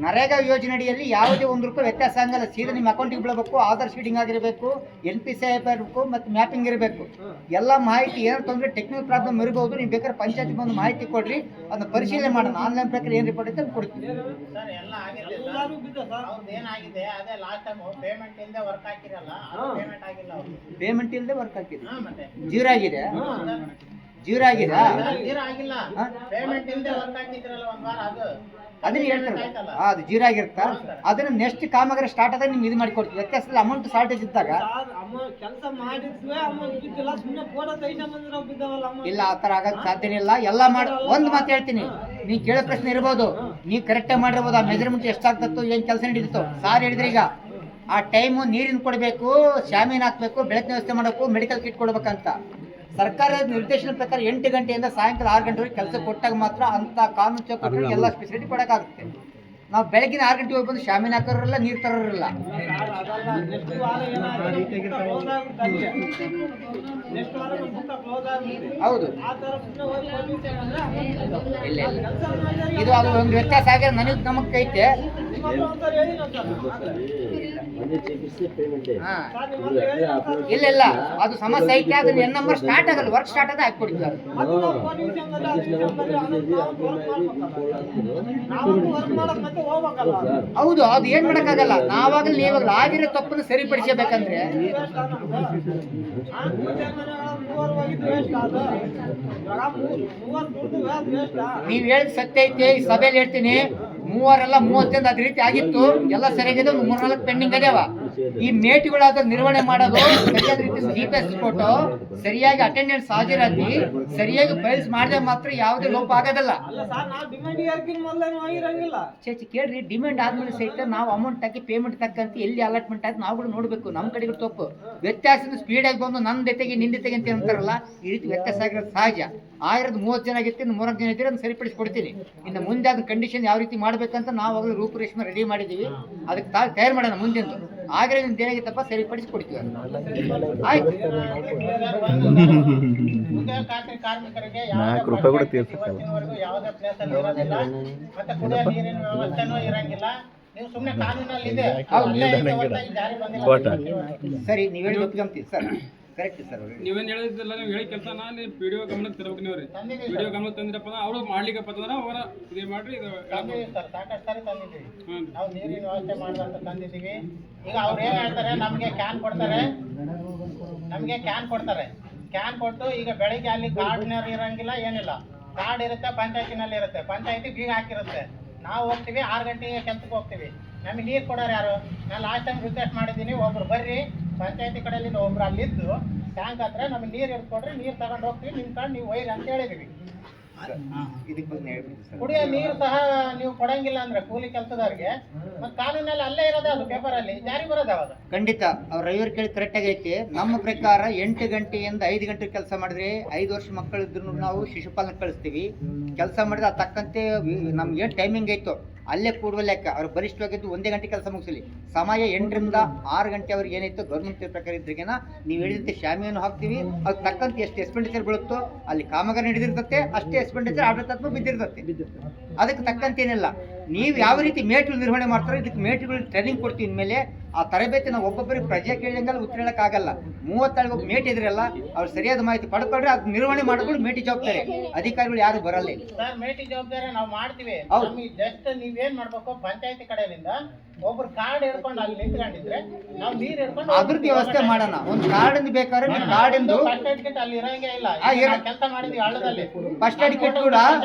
ನರೇಗಾ ಯೋಜನೆ ಅಡಿಯಲ್ಲಿ ಯಾವುದೇ ₹1 ವ್ಯತ್ಯಾಸ ಆಗಲ್ಲ. ಸೀದಾ ನಿಮ್ಮ ಅಕೌಂಟಿಗೆ ಬೀಳಬೇಕು, ಆಧಾರ್ ಶೀಟಿಂಗ್ ಆಗಿರಬೇಕು, NPC ಇರಬೇಕು ಮತ್ತು ಮ್ಯಾಪಿಂಗ್ ಇರಬೇಕು. ಎಲ್ಲ ಮಾಹಿತಿ ಏನಾದ್ರು ತೊಂದರೆ ಟೆಕ್ನಿಕಲ್ ಪ್ರಾಬ್ಲಮ್ ಇರಬಹುದು. ನೀವು ಬೇಕಾದ್ರೆ ಪಂಚಾಯತ್ ಬಂದು ಮಾಹಿತಿ ಕೊಡ್ರಿ, ಅದನ್ನ ಪರಿಶೀಲನೆ ಮಾಡೋಣ. ಆನ್ಲೈನ್ ಪ್ರಕಾರ ಏನು ರಿಪೋರ್ಟ್ ಐತೆ ಕೊಡ್ತೀವಿ. ಸರ್ ಎಲ್ಲ ಆಗಿದೆ ಎಲ್ಲರೂ ಬಿದ್ದ ಸರ್. ಅವ್ರದ್ದು ಏನಾಗಿದೆ ಅದೇ ಲಾಸ್ಟ್ ಟೈಮ್ ಪೇಮೆಂಟ್ ಇಲ್ಲದೆ ವರ್ಕ್ ಹಾಕಿರಲ್ಲ, ಪೇಮೆಂಟ್ ಆಗಿಲ್ಲ ಅವ್ರು. ಪೇಮೆಂಟ್ ಇಲ್ಲದೆ ವರ್ಕ್ ಹಾಕಿದೆ, ಮತ್ತೆ ಜೀರೋ ಆಗಿದೆ. ಜೀರೋ ಆಗಿದೆ, ಜೀರೋ ಆಗಿಲ್ಲ, ಪೇಮೆಂಟ್ ಇಲ್ಲದೆ ವರ್ಕ್ ಹಾಕಿದ್ರಲ್ಲ ಒಂದ್ ವಾರ, ಅದನ್ನ ಹೇಳ್ತಾರೆ. ಅದು ಜೀರೋ ಆಗಿರುತ್ತಾ, ಅದನ್ನ ನೆಕ್ಸ್ಟ್ ಕಾಮಗಾರಿ ಸ್ಟಾರ್ಟ್ ಆದಾಗ ನಿಮ್ಗೆ ಇದು ಮಾಡಿ ಕೊಡ್ತೀವಿ. ವ್ಯತ್ಯಾಸದಲ್ಲಿ ಅಮೌಂಟ್ ಶಾರ್ಟೇಜ್ ಇದ್ದಾಗ ಕೆಲಸ ಮಾಡಿದ್ವಿ, ಅಮೌಂಟ್ ಬಿದ್ದಿಲ್ಲ, ಸುಮ್ಮನೆ ಫೋಟೋ ತೆಗಿಸ್ಕೊಂಡ್ಬಂದ್ರೆ ಬಿದ್ದಾವಲ್ಲ ಅಮೌಂಟ್. ಇಲ್ಲ, ಆ ಥರ ಆಗಕ್ಕೆ ಸಾಧ್ಯನೇ ಇಲ್ಲ. ಎಲ್ಲ ಮಾಡಿ ಒಂದು ಮಾತು ಹೇಳ್ತೀನಿ, ನೀವು ಕೇಳೋ ಪ್ರಶ್ನೆ ಇರ್ಬೋದು, ನೀವು ಕರೆಕ್ಟಾಗಿ ಮಾಡಿರ್ಬೋದು. ಆ ಮೆಜರ್ಮೆಂಟ್ ಎಷ್ಟಾಗ್ತತ್ತೋ ಏನು ಕೆಲಸ ನಡೀತಿತ್ತು ಸಾರ್ ಹೇಳಿದ್ರೆ. ಈಗ ಆ ಟೈಮು ನೀರಿನ ಕೊಡಬೇಕು, ಶಾಮೀನ್ ಹಾಕ್ಬೇಕು, ಬೆಳಕಿನ ವ್ಯವಸ್ಥೆ ಮಾಡಬೇಕು, ಮೆಡಿಕಲ್ ಕಿಟ್ ಕೊಡ್ಬೇಕಂತ ಸರ್ಕಾರದ ನಿರ್ದೇಶನ ಪ್ರಕಾರ 8 ಗಂಟೆಯಿಂದ ಸಾಯಂಕಾಲ 6 ಗಂಟೆವರೆಗೆ ಕೆಲಸ ಕೊಟ್ಟಾಗ ಮಾತ್ರ ಅಂತ ಕಾನೂನು ಚೌಕಟ್ಟು ಎಲ್ಲ ಫೆಸಿಲಿಟಿ ಕೊಡೋಕ್ಕಾಗುತ್ತೆ. ನಾವು ಬೆಳಗಿನ 6 ಗಂಟೆಗೆ ಹೋಗಿ ಬಂದು ಶಾಮೀನ್ ಹಾಕೋರಿಲ್ಲ, ನೀರು ತರೋರಿಲ್ಲ. ನೆಕ್ಸ್ಟ್ ವಾರ ಏನಾಗುತ್ತೆ, ಕ್ಲೋಸ್ ಆಗುತ್ತೆ ಅಲ್ಲಿ. ನೆಕ್ಸ್ಟ್ ವಾರ ಬುಕ್ ಕ್ಲೋಸ್ ಆಗುತ್ತೆ. ಹೌದು, ಆ ಥರ ಸುಮ್ಮನೆ ಹೋಗಿ ಪರ್ಮಿಷನ್ ಅಂದ್ರೆ ಅಮೌಂಟ್ ಇಲ್ಲ ಇಲ್ಲ, ಕೆಲಸ ಮಾಡಿದ್ರೆ ಇದು ಅದು ಒಂದು ವ್ಯತ್ಯಾಸ ಆಗಿದೆ. ನನಗೆ ನಮಗೆ ಐತೆ. ನಿಮ್ಮ ಹತ್ರ ಒಂದ್ಸರಿ ಹೇಳಿ ನಾವು ಸರ್. ಹಾ, ಸರ್ ನಿಮ್ಮ ಹತ್ರ ಹೇಳಿ ನಾವು ಸರ್. ಇಲ್ಲ ಇಲ್ಲ, ಅದು ಸಮಸ್ಯೆ ಐತೆ. ಅದನ್ನ N ನಂಬರ್ ಸ್ಟಾರ್ಟ್ ಆಗಲ್ಲ, ವರ್ಕ್ ಸ್ಟಾರ್ಟ್ ಆದ ಹಾಕ್ಕೊಡ್ತೀವಿ. ಮತ್ತೆ ನಾವು ಫೋನ್ ವಿಷಯದಲ್ಲಿ ಅದು ವಿಷಯದಲ್ಲಿ ಅದನ್ನ ನಾವು ವರ್ಕ್ ಮಾಡಕ್ ಮತ್ತೆ ಹೋಗ್ಬೇಕಲ್ಲ. ಹೌದು, ಅದು ಏನ್ ಮಾಡಕ್ಕಾಗಲ್ಲ. ನಾವಾಗಲೇ ನೀವಾಗಲೇ ಆಗಿರೋ ತಪ್ಪನ್ನು ಸರಿಪಡಿಸಬೇಕಂದ್ರೆ ನೀವ್ ಹೇಳಿದ ಸತ್ಯ ಐತೆ. ಈ ಸಭೆಯಲ್ಲಿ ಹೇಳ್ತೀನಿ, 3 ಅಲ್ಲ 30 ಅದ್ ರೀತಿ ಆಗಿತ್ತು. ಎಲ್ಲ ಸರಿಯಾಗಿದೆ, ಒಂದು 3-4 ಪೆಂಡಿಂಗ್ ಅದಾವ. ಈ ಮೇಟಿಗಳಾದ ನಿರ್ವಹಣೆ ಮಾಡೋದು, ಸರಿಯಾದ ರೀತಿ GPS ಕೊಟ್ಟು ಸರಿಯಾಗಿ ಅಟೆಂಡೆನ್ಸ್ ಹಾಜರಾತಿ ಸರಿಯಾಗಿ ಫೈಲ್ಸ್ ಮಾಡಿದ್ರೆ ಮಾತ್ರ ಯಾವುದೇ ಲೋಪ ಆಗೋದಲ್ಲ. ಚೇಚಿ ಕೇಳ್ರಿ, ಡಿಮ್ಯಾಂಡ್ ಆದ್ಮೇಲೆ ಸಹಿತ ನಾವು ಅಮೌಂಟ್ ಹಾಕಿ ಪೇಮೆಂಟ್ ತಕ್ಕಂತ ಎಲ್ಲಿ ಅಲಾಟ್ಮೆಂಟ್ ಆಯ್ತು ನಾವುಗಳು ನೋಡ್ಬೇಕು. ನಮ್ಮ ಕಡೆಗಳು ತಪ್ಪು. ವ್ಯತ್ಯಾಸದ ಸ್ಪೀಡ್ ಆಗಿ ಬಂದು ನನ್ನ ಜೊತೆಗೆ ನಿಂದ ಜೊತೆಗೆ ಅಂತ ಅಂತಾರಲ್ಲ, ಈ ರೀತಿ ವ್ಯತ್ಯಾಸ ಆಗಿರೋದು ಸಹಜ. 30 ಜನ ಆಗಿತ್ತು, ಇನ್ನು 3 ಜನ ಇದ್ದೀರಿ, ಅದನ್ನ ಸರಿಪಡಿಸ್ಕೊಡ್ತೀನಿ. ಇನ್ನು ಮುಂದೆ ಅದ್ರ ಕಂಡೀಷನ್ ಯಾವ ರೀತಿ ಮಾಡ್ಬೇಕಂತ ನಾವು ಆಗಲೂ ರೂಪುರೇಷೆ ರೆಡಿ ಮಾಡಿದೀವಿ. ಅದಕ್ಕೆ ತಯಾರು ಮಾಡೋಣ ಮುಂದೆಂದು. ಆಗ್ರೆ ನಿಮ್ದು ಏನಾಗಿತ್ತಪ್ಪ ಸರಿಪಡಿಸ್ಕೊಡ್ತೀವಿ. ಆಯ್ತು. ಉದ್ಯೋಗ ಖಾತ್ರಿ ಕಾರ್ಮಿಕರಿಗೆ ಇವತ್ತಿನವರೆಗೂ ಯಾವುದೇ ಪ್ಲೇಸ್ ಅಲ್ಲಿ ಇರೋದಿಲ್ಲ, ಮತ್ತೆ ಕುಡಿಯೋ ನೀರಿನ ವ್ಯವಸ್ಥೆನೂ ಇರಂಗಿಲ್ಲ. ನೀವು ಸುಮ್ಮನೆ ಕಾನೂನಲ್ಲಿ ಇದೆ, ಜಾರಿ ಬಂದಿಲ್ಲ. ಸರಿ, ನೀವು ಹೇಳಿ ಒಪ್ಕೊಂತೀವಿ ಸರ್. Correct sir. ನೀವೇನು ಹೇಳಿದ್ದಿಲ್ಲ, ನೀವು ಹೇಳಿ ಕೆಲಸ ಅಲ್ಲಿ PDO ಗಮನಕ್ಕೆ ತರಬೇಕು. ನೀವು ರೀ PDO ಗಮನಕ್ಕೆ ತಂದಿರಪ್ಪ ಅವರು ಮಾಡ್ಲಿಕ್ಕಪ್ಪ ಅಂದ್ರೆ ಅವರ ಇದೇ ಮಾಡ್ರಿ. ಇದು ತಂದಿದ್ದೀವಿ ಸರ್, ಸಾಕಷ್ಟು ಸಾರಿ ತಂದಿದ್ದೀವಿ. ನಾವು ನೀರಿನ ವ್ಯವಸ್ಥೆ ಮಾಡುವಂತ ತಂದಿದ್ದೀವಿ. ಈಗ ಅವ್ರು ಏನ್ ಹೇಳ್ತಾರೆ, ನಮಗೆ ಕ್ಯಾನ್ ಕೊಡ್ತಾರೆ. ಕ್ಯಾನ್ ಕೊಟ್ಟು ಈಗ ಬೆಳಿಗ್ಗೆ ಅಲ್ಲಿ ಕಾರ್ಡ್ನರ್ ಇರಂಗಿಲ್ಲ, ಏನಿಲ್ಲ. ಕಾರ್ಡ್ ಇರುತ್ತೆ, ಪಂಚಾಯತಿನಲ್ಲಿ ಇರುತ್ತೆ. ಪಂಚಾಯತಿ ಬೀಗ ಹಾಕಿರುತ್ತೆ. ನಾವು ಹೋಗ್ತೀವಿ, 6 ಗಂಟೆಗೆ ಕೆಲ್ಸಕ್ಕೆ ಹೋಗ್ತೀವಿ. ನಮಗೆ ನೀರು ಕೊಡೋರು ಯಾರು? ನಾನು ಲಾಸ್ಟ್ ಟೈಮ್ ರಿಕ್ವೆಸ್ಟ್ ಮಾಡಿದ್ದೀನಿ, ಒಬ್ರು ಬರ್ರಿ ಪಂಚಾಯತಿ ಕಡೆಯಿಂದ ಒಬ್ರು ಅಲ್ಲಿದ್ದು ಟ್ಯಾಂಕ್ ಹತ್ರ ನಮಗೆ ನೀರು ಇಟ್ಕೊಡ್ರಿ, ನೀರು ತಗೊಂಡು ಹೋಗ್ತೀವಿ, ನಿಂತ್ಕೊಂಡು ನೀವು ಒಯ್ರಿ ಅಂತ ಹೇಳಿದೀವಿ. ಕುಡಿಯೋ ನೀರು ಸಹ ನೀವು ಕೊಡಂಗಿಲ್ಲ ಅಂದ್ರೆ ಕೂಲಿ ಕೆಲಸದವ್ರಿಗೆ ಮತ್ತೆ ಕಾನೂನಲ್ಲಿ ಅಲ್ಲೇ ಇರೋದು, ಅದು ಪೇಪರ್ ಅಲ್ಲಿ ಜಾರಿ ಬರೋದು ಅವಾಗ. ಖಂಡಿತ ಅವ್ರ ರೈವರ್ ಕೇಳಿ ಕರೆಕ್ಟ್ ಆಗೈತಿ. ನಮ್ಮ ಪ್ರಕಾರ 8 ಗಂಟೆಯಿಂದ 5 ಗಂಟೆ ಕೆಲಸ ಮಾಡಿದ್ರೆ 5 ವರ್ಷ ಮಕ್ಕಳಿದ್ರು ನಾವು ಶಿಶುಪಾಲನೆ ಕಳಿಸ್ತೀವಿ. ಕೆಲಸ ಮಾಡಿದ್ರೆ ಅದು ತಕ್ಕಂತೆ ನಮ್ಗೆ ಏನು ಟೈಮಿಂಗ್ ಐತೋ ಅಲ್ಲೇ ಕೂಡುವ ಲೆಕ್ಕ. ಅವ್ರು ಬರಿಷ್ಠವಾಗಿದ್ದು 1 ಗಂಟೆ ಕೆಲಸ ಮುಗಿಸಲಿ. ಸಮಯ 8 ರಿಂದ 6 ಗಂಟೆ ಅವ್ರಿಗೆ ಏನೈತೋ ಗೌರ್ಮೆಂಟ್ ಪ್ರಕಾರ ಇದ್ರಿಗೇನ ನೀವು ಹೇಳಿದಂತೆ ಶಾಮಿಯನ್ನು ಹಾಕ್ತೀವಿ. ಅದು ತಕ್ಕಂತೆ ಎಷ್ಟು ಎಕ್ಸ್ಪೆಂಡಿಚರ್ ಬೀಳುತ್ತೋ ಅಲ್ಲಿ ಕಾಮಗಾರಿ ನಡೆದಿರ್ತತೆ, ಅಷ್ಟೇ ಎಕ್ಸ್ಪೆಂಡಿಚರ್ ಆಡಳಿತಾತ್ಮ ಬಿದ್ದಿರ್ತತೆ. ಅದಕ್ಕೆ ತಕ್ಕಂತೇನಿಲ್ಲ. ನೀವು ಯಾವ ರೀತಿ ಮೇಟ್ಗಳು ನಿರ್ವಹಣೆ ಮಾಡ್ತಾರೋ ಇದಕ್ಕೆ ಮೇಟ್ಗಳು ಟ್ರೈನಿಂಗ್ ಕೊಡ್ತೀವಿ. ಇನ್ಮೇಲೆ ಆ ತರಬೇತಿ ನಾವು ಒಬ್ಬೊಬ್ಬರಿಗೆ ಪ್ರಜೆ ಕೇಳಿದಂಗೆಲ್ಲ ಉತ್ತರ ಹೇಳಕ್ಕಾಗಲ್ಲ. 30 ಒಬ್ಬ ಮೇಟ್ ಇದ್ರಲ್ಲ, ಅವ್ರು ಸರಿಯಾದ ಮಾಹಿತಿ ಪಡ್ಕೊಂಡ್ರೆ ಅದು ನಿರ್ವಹಣೆ ಮಾಡಿಕೊಂಡು ಮೇಟಿ ಜವಾಬ್ದಾರಿ. ಅಧಿಕಾರಿಗಳು ಯಾರು ಬರಲ್ಲ. ಸರ್, ಮೇಟಿ ಜವಾಬ್ದಾರಿ ನಾವು ಮಾಡ್ತೀವಿ. ಜಸ್ಟ್ ನೀವೇನ್ ಮಾಡ್ಬೇಕು, ಪಂಚಾಯತಿ ಕಡೆಯಿಂದ ಒಬ್ರು ಕಾರ್ಡ್ ಹಿಡ್ಕೊಂಡು ಅಲ್ಲಿ ನಿಂತ್ಕೊಂಡಿದ್ರೆ ನಾವು ನೀರ್ ಹಿಡ್ಕೊಂಡು ಅದ್ರದ್ದು ವ್ಯವಸ್ಥೆ ಮಾಡೋಣ. ಒಂದು ಕಾರ್ಡ್ ಬೇಕಾದ್ರೆ ನೀವು ಕಾರ್ಡಿಂದು ಫಸ್ಟ್ ಏಡ್ ಕಿಟ್ ಅಲ್ಲಿ ಇರಂಗೇ ಇಲ್ಲ. ಕೆಲಸ ಮಾಡಿದ್ವಿ ಹಳ್ಳದಲ್ಲಿ. ಫಸ್ಟ್ ಏಡ್ ಕಿಟ್ ಕೂಡ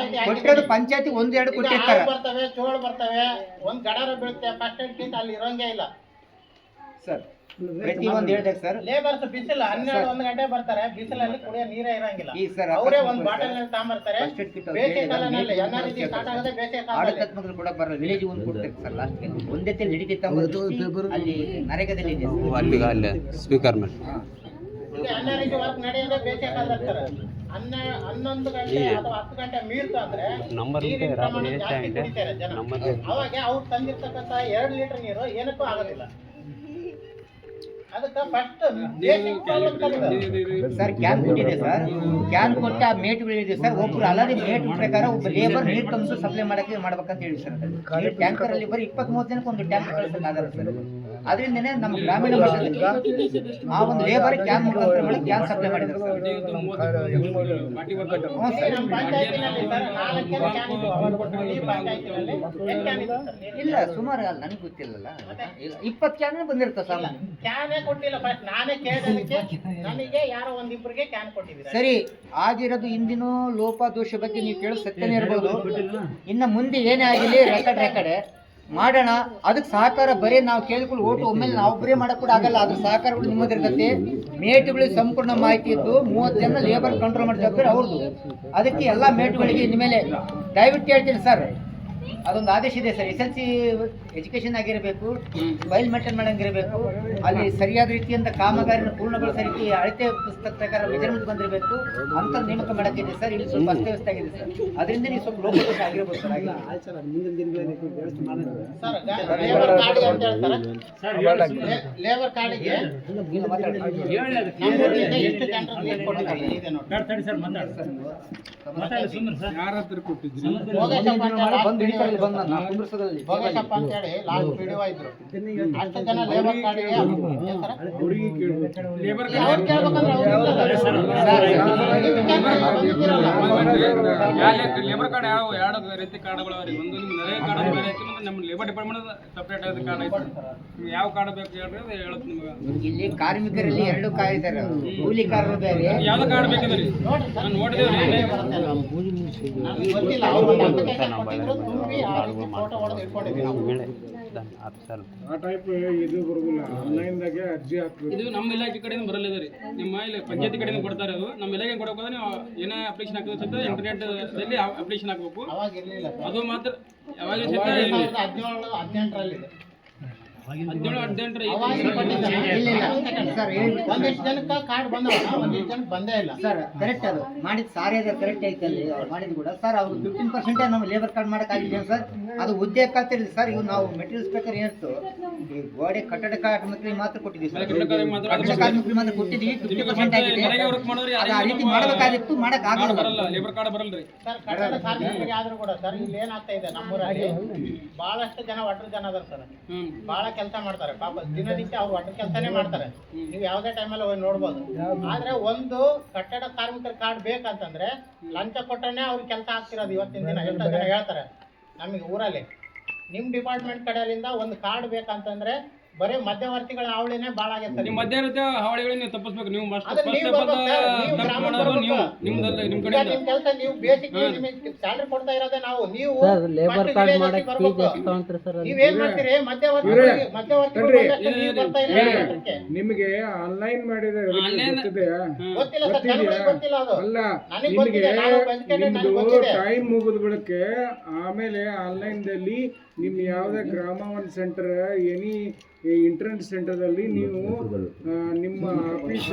ಕೊಟ್ಟಿರೋದು ಪಂಚಾಯತಿ 1-2 ಕೊಟ್ಟಿರ್ತಾರೆ. ಬರ್ತವೆ, ಚೋಳು ಬರ್ತವೆ, ಒಂದ್ ಗಡಾರ ಬೀಳುತ್ತೆ. ಫಸ್ಟ್ ಏಡ್ ಕಿಟ್ ಅಲ್ಲಿ ಇರಂಗೇ ಇಲ್ಲ ಸರ್. ಪ್ರತಿಯೊಂದು ಹೇಳಿದೆ ಸರ್. ಲೇಬರ್ಸ್ ಬಿಸಿಲು 12-1 ಗಂಟೆ ಬರ್ತಾರೆ, ಬಿಸಿಲಲ್ಲಿ ಕುಡಿಯೋ ನೀರೇ ಇರಂಗಿಲ್ಲ. ಈ ಸರ್ ಅವರೇ ಒಂದು ಬಾಟಲ್ ನಲ್ಲಿ ತಗೊಂಡ್ಬರ್ತಾರೆ. ಬೇಸಿಗೆ ಕಾಲದಲ್ಲಿ NRC ಸ್ಟಾರ್ಟ್ ಆಗೋದೇ ಬೇಸಿಗೆ ಕಾಲದಲ್ಲಿ. ಆಡಳಿತಾತ್ಮಕರು ಕೂಡ ಬರಲ್ಲ, ವಿಲೇಜ್ ಒಂದು ಕೊಡ್ತಾರೆ ಸರ್. ಲಾಸ್ಟ್ ಒಂದೇ ನಡೀತಿತ್ತು ಅಲ್ಲಿ ನರೇಗಾದಲ್ಲಿ ಇದೆ ಅಲ್ಲಿ ಸ್ಪೀಕರ್ ಮೇಲೆ ಈಗ NRC ವರ್ಕ್ ನಡೆಯೋದೇ ಬೇಸಿಗೆ ಕಾಲದಲ್ಲಿ ಸರ್. 11 ಗಂಟೆ ಅಥವಾ 10 ಗಂಟೆ ಮೀರ್ತು ಅಂದ್ರೆ ನೀರಿನ ಪ್ರಮಾಣ ಜಾಸ್ತಿ ಕುಡಿತಾರೆ ಜನ. ಅವಾಗ ಅವ್ರು ತಂದಿರ್ತಕ್ಕಂಥ 2 ಲೀಟರ್ ನೀರು ಏನಕ್ಕೂ ಆಗೋದಿಲ್ಲ. ಅದಕ್ಕೆ ಫಸ್ಟ್ ಬೇಸಿಕ್ ಪ್ರಾಬ್ಲಮ್ ಕಲಿಯೋದು. ಸರ್ ಕ್ಯಾನ್ ಕೊಟ್ಟಿದೆ ಸರ್, ಕ್ಯಾನ್ ಕೊಟ್ಟು ಆ ಮೇಟ್ಗಳಿದೆ ಸರ್. ಒಬ್ರು ಅಲ್ಲದೆ ಮೇಟ್ ಪ್ರಕಾರ ಒಬ್ಬ ಲೇಬರ್ ನೀರು ತಂದು ಸಪ್ಲೈ ಮಾಡ್ಬೇಕಂತ ಹೇಳಿ ಸರ್. ಟ್ಯಾಂಕರ್ ಅಲ್ಲಿ ಬರೀ 20-30 ಜನಕ್ಕೆ ಒಂದು ಟ್ಯಾಂಕರ್ ಕಳಿಸಕ್ಕಾಗಲ್ಲ ಸರ್. ಅದರಿಂದನೇ ನಮ್ಮ ಗ್ರಾಮೀಣ ಮಟ್ಟದಲ್ಲಿ ಆ ಒಂದು ಲೇಬರ್ ಕ್ಯಾನ್ ಮುಖಾಂತರ ಮಾಡಿ ಕ್ಯಾನ್ ಸಪ್ಲೈ ಮಾಡಿದ್ದಾರೆ ಸರ್. ಹ್ಞೂ ಸರ್. ನಮ್ಮ ಪಂಚಾಯತಿನಲ್ಲಿ ಸರ್ 4 ಕ್ಯಾನ್ ಇದ್ವು. ಅವಾಗ ಈ ಪಂಚಾಯತಿನಲ್ಲಿ ಎಷ್ಟು ಕ್ಯಾನ್ ಇದೆ ಸರ್? ಇಲ್ಲ ಸುಮಾರು ಅಲ್ಲ, ನನಗೆ ಗೊತ್ತಿಲ್ಲಲ್ಲ. 20 ಕ್ಯಾನ್ ಬಂದಿರ್ತದೆ ಸರ್. ಕ್ಯಾನೇ ಕೊಟ್ಟಿಲ್ಲ. ಫಸ್ಟ್ ನಾನೇ ಕೇಳಿದಕ್ಕೆ ನನಗೆ ಯಾರೋ ಒಂದಿಬ್ಬರಿಗೆ ಕ್ಯಾನ್ ಕೊಟ್ಟಿದ್ದೀರಾ. ಸರಿ, ಆಗಿರೋದು ಇಂದಿನ ಲೋಪದೋಷ ಬಗ್ಗೆ ನೀವು ಕೇಳೋ ಸತ್ಯನೇ ಇರ್ಬೋದು. ಇನ್ನು ಮುಂದೆ ಏನೇ ಆಗಿರಲಿ ರೆಕಾರ್ಡ್ ಮಾಡೋಣ. ಅದಕ್ಕೆ ಸಹಕಾರ ಬರೀ ನಾವು ಕೇಳಿಕೊಂಡು ಓಟು ಒಮ್ಮೆಲೆ ನಾವು ಒಬ್ಬರೇ ಮಾಡೋಕೆ ಕೂಡ ಆಗಲ್ಲ. ಅದ್ರ ಸಹಕಾರಗಳು ನಿಮ್ಮದಿರ್ತೈತಿ. ಮೇಟ್ಗಳಿಗೆ ಸಂಪೂರ್ಣ ಮಾಹಿತಿ ಇದ್ದು 30 ಜನ ಲೇಬರ್ ಕಂಟ್ರೋಲ್ ಮಾಡೋ ಜವಾಬ್ದಾರಿ ಅವ್ರದ್ದು. ಅದಕ್ಕೆ ಎಲ್ಲ ಮೇಟ್ಗಳಿಗೆ ಇನ್ಮೇಲೆ ದಯವಿಟ್ಟು ಹೇಳ್ತೀನಿ ಸರ್, ಅದೊಂದು ಆದೇಶ ಇದೆ ಸರ್. SLC ಎಜುಕೇಶನ್ ಆಗಿರಬೇಕು, ಫೈಲ್ ಮೇಂಟೈನ್ ಮಾಡಂಗಿರಬೇಕು, ಅಲ್ಲಿ ಸರಿಯಾದ ರೀತಿಯಿಂದ ಕಾಮಗಾರಿನ ಪೂರ್ಣಗೊಳಿಸೋ ರೀತಿ ಅಳತೆ ಪುಸ್ತಕ ಪ್ರಕಾರ ಮೆಜರ್ಮೆಂಟ್ ಬಂದಿರಬೇಕು ಅಂತ ನೇಮಕ ಮಾಡೋಕ್ಕಿದೆ ಸರ್. ಇಲ್ಲಿ ಸ್ವಲ್ಪ ಅಸ್ತವ್ಯಸ್ತ ಆಗಿದೆ ಸರ್. ಅದರಿಂದ ನೀವು ಸ್ವಲ್ಪ ಲೋಪದೋಷ ಆಗಿರ್ಬೋದು ಸರ್. ಆಗಿದೆ ಸರ್ ಲೇಬರ್ ಕಾರ್ಡ್ ಅಂತ ಹೇಳ್ತಾರೆ. ಲೇಬರ್ ಕಾರ್ಡಿಗೆ ನಮ್ಮೂರಿಗೆ ಎಷ್ಟು ಟೆಂಡರ್ ನೀರು ಕೊಟ್ಟಿದ್ದಾರೆ ಇದೆ ನೋಡಿ. ತಡಿ ಸರ್ ಮಾತಾಡಿ ಸರ್. ಮಾತಾಡಿ ಸುಮ್ಮನೆ ಸರ್. ಯಾರ ಹತ್ರ ಕೊಟ್ಟಿದ್ರಿ? ಭೋಗೇಶಪ್ಪ ಅಂತ ಹೇಳಿ ಬಂದು ಈ ಕಡೆ ಬಂದ ನಾನು ಕುಂದ್ರಿಸೋದ್ರಲ್ಲಿ ಭೋಗೇಶಪ್ಪ ಅಂತ ಹೇಳಿ ಲಾಸ್ಟ್ ವಿಡಿಯೋ ಇದ್ರು. ಅಷ್ಟು ಜನ ಲೇಬರ್ ಕಾರ್ಡಿಗೆ ಅವ್ರಿಗೆ ಕೇಳ್ಬೇಕು. ಲೇಬರ್ ಅವ್ರು ಕೇಳ್ಬೇಕಂದ್ರೆ ಅವ್ರು ಲೇಬರ್ ಕಾರ್ಡ್ ಯಾವ ಎರಡು ರೀತಿ ಕಾರ್ಡ್ಗಳು ಅವ್ರಿ. ಒಂದು ನಿಮ್ಮ ನರೇಗಾ ಕಾರ್ಡ್ ಬೇರೆ ಐತಿ, ಮತ್ತೆ ನಮ್ಮ ಲೇಬರ್ ಡಿಪಾರ್ಟ್ಮೆಂಟ್ ಸಪ್ರೇಟ್ ಆದ ಕಾರ್ಡ್ ಐತಿ. ನಿಮ್ಗೆ ಯಾವ ಕಾರ್ಡ್ ಬೇಕು ಹೇಳ್ರಿ, ಅದು ಹೇಳುತ್ತೆ ನಿಮ್ಗೆ. ಇಲ್ಲಿ ಕಾರ್ಮಿಕರಲ್ಲಿ 2 ಕಾಯ್ದಾರೆ, ಕೂಲಿಕಾರರು ಬೇರೆ. ಯಾವ್ದು ಕಾರ್ಡ್ ಬೇಕಿದ್ರಿ? ನಾನು ನೋಡಿದೇವ್ರಿ. ನಮ್ಗೆ ಗೊತ್ತಿಲ್ಲ. ಅವ್ರು ಒಂದು ಅಪ್ಲಿಕೇಶನ್ ಕೊಟ್ಟಿದ್ರು, ತುಂಬಿ ಆ ರೀತಿ ಫೋಟೋ ಹೊಡೆದು ಇಟ್ಕೊಂಡಿದ್ವಿ ನಾವು. ಆ ಟೈಪ್ ಇದು ಬರೋದಿಲ್ಲ. ಆನ್ಲೈನ್ದಾಗೆ ಅರ್ಜಿ ಹಾಕ್ಬೇಕು. ಇದು ನಮ್ಮ ಇಲಾಖೆ ಕಡೆಯಿಂದ ಬರಲಿದೆ ರೀ. ನಿಮ್ಮ ಇಲ್ಲಿ ಪಂಚಾಯತಿ ಕಡೆಯಿಂದ ಕೊಡ್ತಾರೆ. ಅದು ನಮ್ಮ ಇಲಾಖೆ ಕೊಡೋಕೆ ನೀವು ಏನೇ ಅಪ್ಲಿಕೇಶನ್ ಹಾಕಿದ್ರೆ ಸಹಿತ ಇಂಟರ್ನೆಟ್ದಲ್ಲಿ ಅಪ್ಲಿಕೇಶನ್ ಹಾಕಬೇಕು. ಅವಾಗ ಇರ್ಲಿಲ್ಲ ಸರ್. ಅದು ಮಾತ್ರ ಯಾವಾಗ ಸಹಿತ 2017-18ರಲ್ಲಿ ಇದೆ. 17-18 ಅವಾಗ ಕೊಟ್ಟಿದ್ದಾರೆ. ಇಲ್ಲ ಸರ್, ಹೇಳ್ಬಿಟ್ಟು ಒಂದಿಷ್ಟು ಜನಕ್ಕೆ ಕಾರ್ಡ್ ಬಂದವ, ಒಂದಿಷ್ಟು ಜನಕ್ಕೆ ಬಂದೇ ಇಲ್ಲ. ಸರ್ ಕರೆಕ್ಟ್ ಅದು ಮಾಡಿದ್ದು ಸಾರಿ ಅದ ಕರೆಕ್ಟ್ ಐತೆ ಅಲ್ಲಿ ಅವ್ರು ಮಾಡಿದ್ದು ಕೂಡ ಸರ್. ಅವ್ರು 15% ನಮ್ಮ ಲೇಬರ್ ಕಾರ್ಡ್ ಮಾಡೋಕ್ಕಾಗಿಲ್ಲ ಸರ್. ಅದು ಉದ್ಯೋಗ ಖಾತೆಯಲ್ಲಿ ಸರ್. ಇವು ನಾವು ಮೆಟೀರಿಯಲ್ಸ್ ಬೇಕಾದ್ರೆ ಏನಿತ್ತು ಈ ಗೋಡೆ ಕಟ್ಟಡ ಕಾರ್ಮಿಕರಿಗೆ ಮಾತ್ರ ಕೊಟ್ಟಿದ್ದೀವಿ ಸರ್. ಕಟ್ಟಡ ಕಾರ್ಮಿಕರಿಗೆ ಮಾತ್ರ ಕೊಟ್ಟಿದ್ದೀವಿ. 50% ಆಗಿದೆ. ಅದು ಆ ರೀತಿ ಮಾಡಬೇಕಾಗಿತ್ತು, ಮಾಡೋಕ್ಕಾಗಲ್ಲ. ಲೇಬರ್ ಕಾರ್ಡ್ ಬರಲ್ರಿ ಸರ್ ಕಟ್ಟಡ ಕಾರ್ಮಿಕರಿಗೆ ಆದ್ರೂ ಕೂಡ ಸರ್ ಇಲ್ಲಿ ಏನಾಗ್ತಾ ಇದೆ ನಮ್ಮೂರಲ್ಲಿ ಬಹಳಷ್ಟು ಜನ ಒಟ್ರು ಜನ ಅದಾರ ಸರ್. ಬಹಳ ಕೆಲಸ ಮಾಡ್ತಾರೆ ಪಾಪ. ದಿನನಿತ್ಯ ಅವ್ರು ಒಟ್ರು ಕೆಲಸನೇ ಮಾಡ್ತಾರೆ. ನೀವು ಯಾವುದೇ ಟೈಮಲ್ಲಿ ಹೋಗಿ ನೋಡ್ಬೋದು. ಆದ್ರೆ ಒಂದು ಕಟ್ಟಡ ಕಾರ್ಮಿಕರ ಕಾರ್ಡ್ ಬೇಕಂತಂದ್ರೆ ಲಂಚ ಕೊಟ್ಟನೆ ಅವ್ರಿಗೆ ಕೆಲಸ ಆಗ್ತಿರೋದು ಇವತ್ತಿನ ದಿನ. ಎಷ್ಟೋ ಜನ ಹೇಳ್ತಾರೆ ನಮಗೆ ಊರಲ್ಲಿ, ನಿಮ್ಮ ಡಿಪಾರ್ಟ್ಮೆಂಟ್ ಕಡೆಯಿಂದ ಒಂದು ಕಾರ್ಡ್ ಬೇಕಂತಂದ್ರೆ ಬರೀ ಮಧ್ಯವರ್ತಿಗಳ ಹಾವಳಿನೇ ಭಾಳ ಆಗೈತೆ. ನಿಮ್ಮ ಮಧ್ಯವರ್ತಿ ಹಾವಳಿಗಳನ್ನ ನೀವು ತಪ್ಪಿಸ್ಬೇಕು. ನೀವು ಅದನ್ನ ನೀವು ಬರ್ಬೇಕು ಸರ್. ನೀವು ಗ್ರಾಮ ಬರ್ಬೇಕು. ನೀವು ನಿಮ್ದಲ್ಲ, ನಿಮ್ಮ ಈಗ ಕಡೆ ನಿಮ್ ಕೆಲಸ ನೀವು ಬೇಸಿಕ್ ನಿಮಗೆ ಸ್ಯಾಲರಿ ಕೊಡ್ತಾ ಇರೋದೇ ನಾವು. ನೀವು ಲೇಬರ್ ಕಾರ್ಡ್ ಮಾಡಕ್ಕೆ ನೀವೇನ್ ಮಾಡ್ತೀರಿ? ಮಧ್ಯವರ್ತಿಗಳು ನೀವು ಬರ್ತಾ ಇಲ್ಲ ಅದಕ್ಕೆ. ನಿಮಗೆ ಆನ್ಲೈನ್ ಮಾಡಿದ ಗೊತ್ತಿದೆಯಾ? ಗೊತ್ತಿಲ್ಲ ಸರ್, ಜನಗಳಿಗೆ ಗೊತ್ತಿಲ್ಲ ಅದು. ಅಲ್ಲ, ನನಗೆ ನಿಮಗೆ ಗೊತ್ತಿದೆ, ನಾನು educated, ನನಗೆ ನಿಮ್ದು ಗೊತ್ತಿದೆ. ಟೈಮ್ ಮುಗಿದ ಬಳಿಕೆ ಆಮೇಲೆ ಆನ್ಲೈನ್ದಲ್ಲಿ ನಿಮ್ಮ ಯಾವುದೇ ಗ್ರಾಮ ಒನ್ ಸೆಂಟರ್ ಎನಿ ಇಂಟರ್ನೆಟ್ ಸೆಂಟರ್ದಲ್ಲಿ ನೀವು ನಿಮ್ಮ ಆಫೀಸ್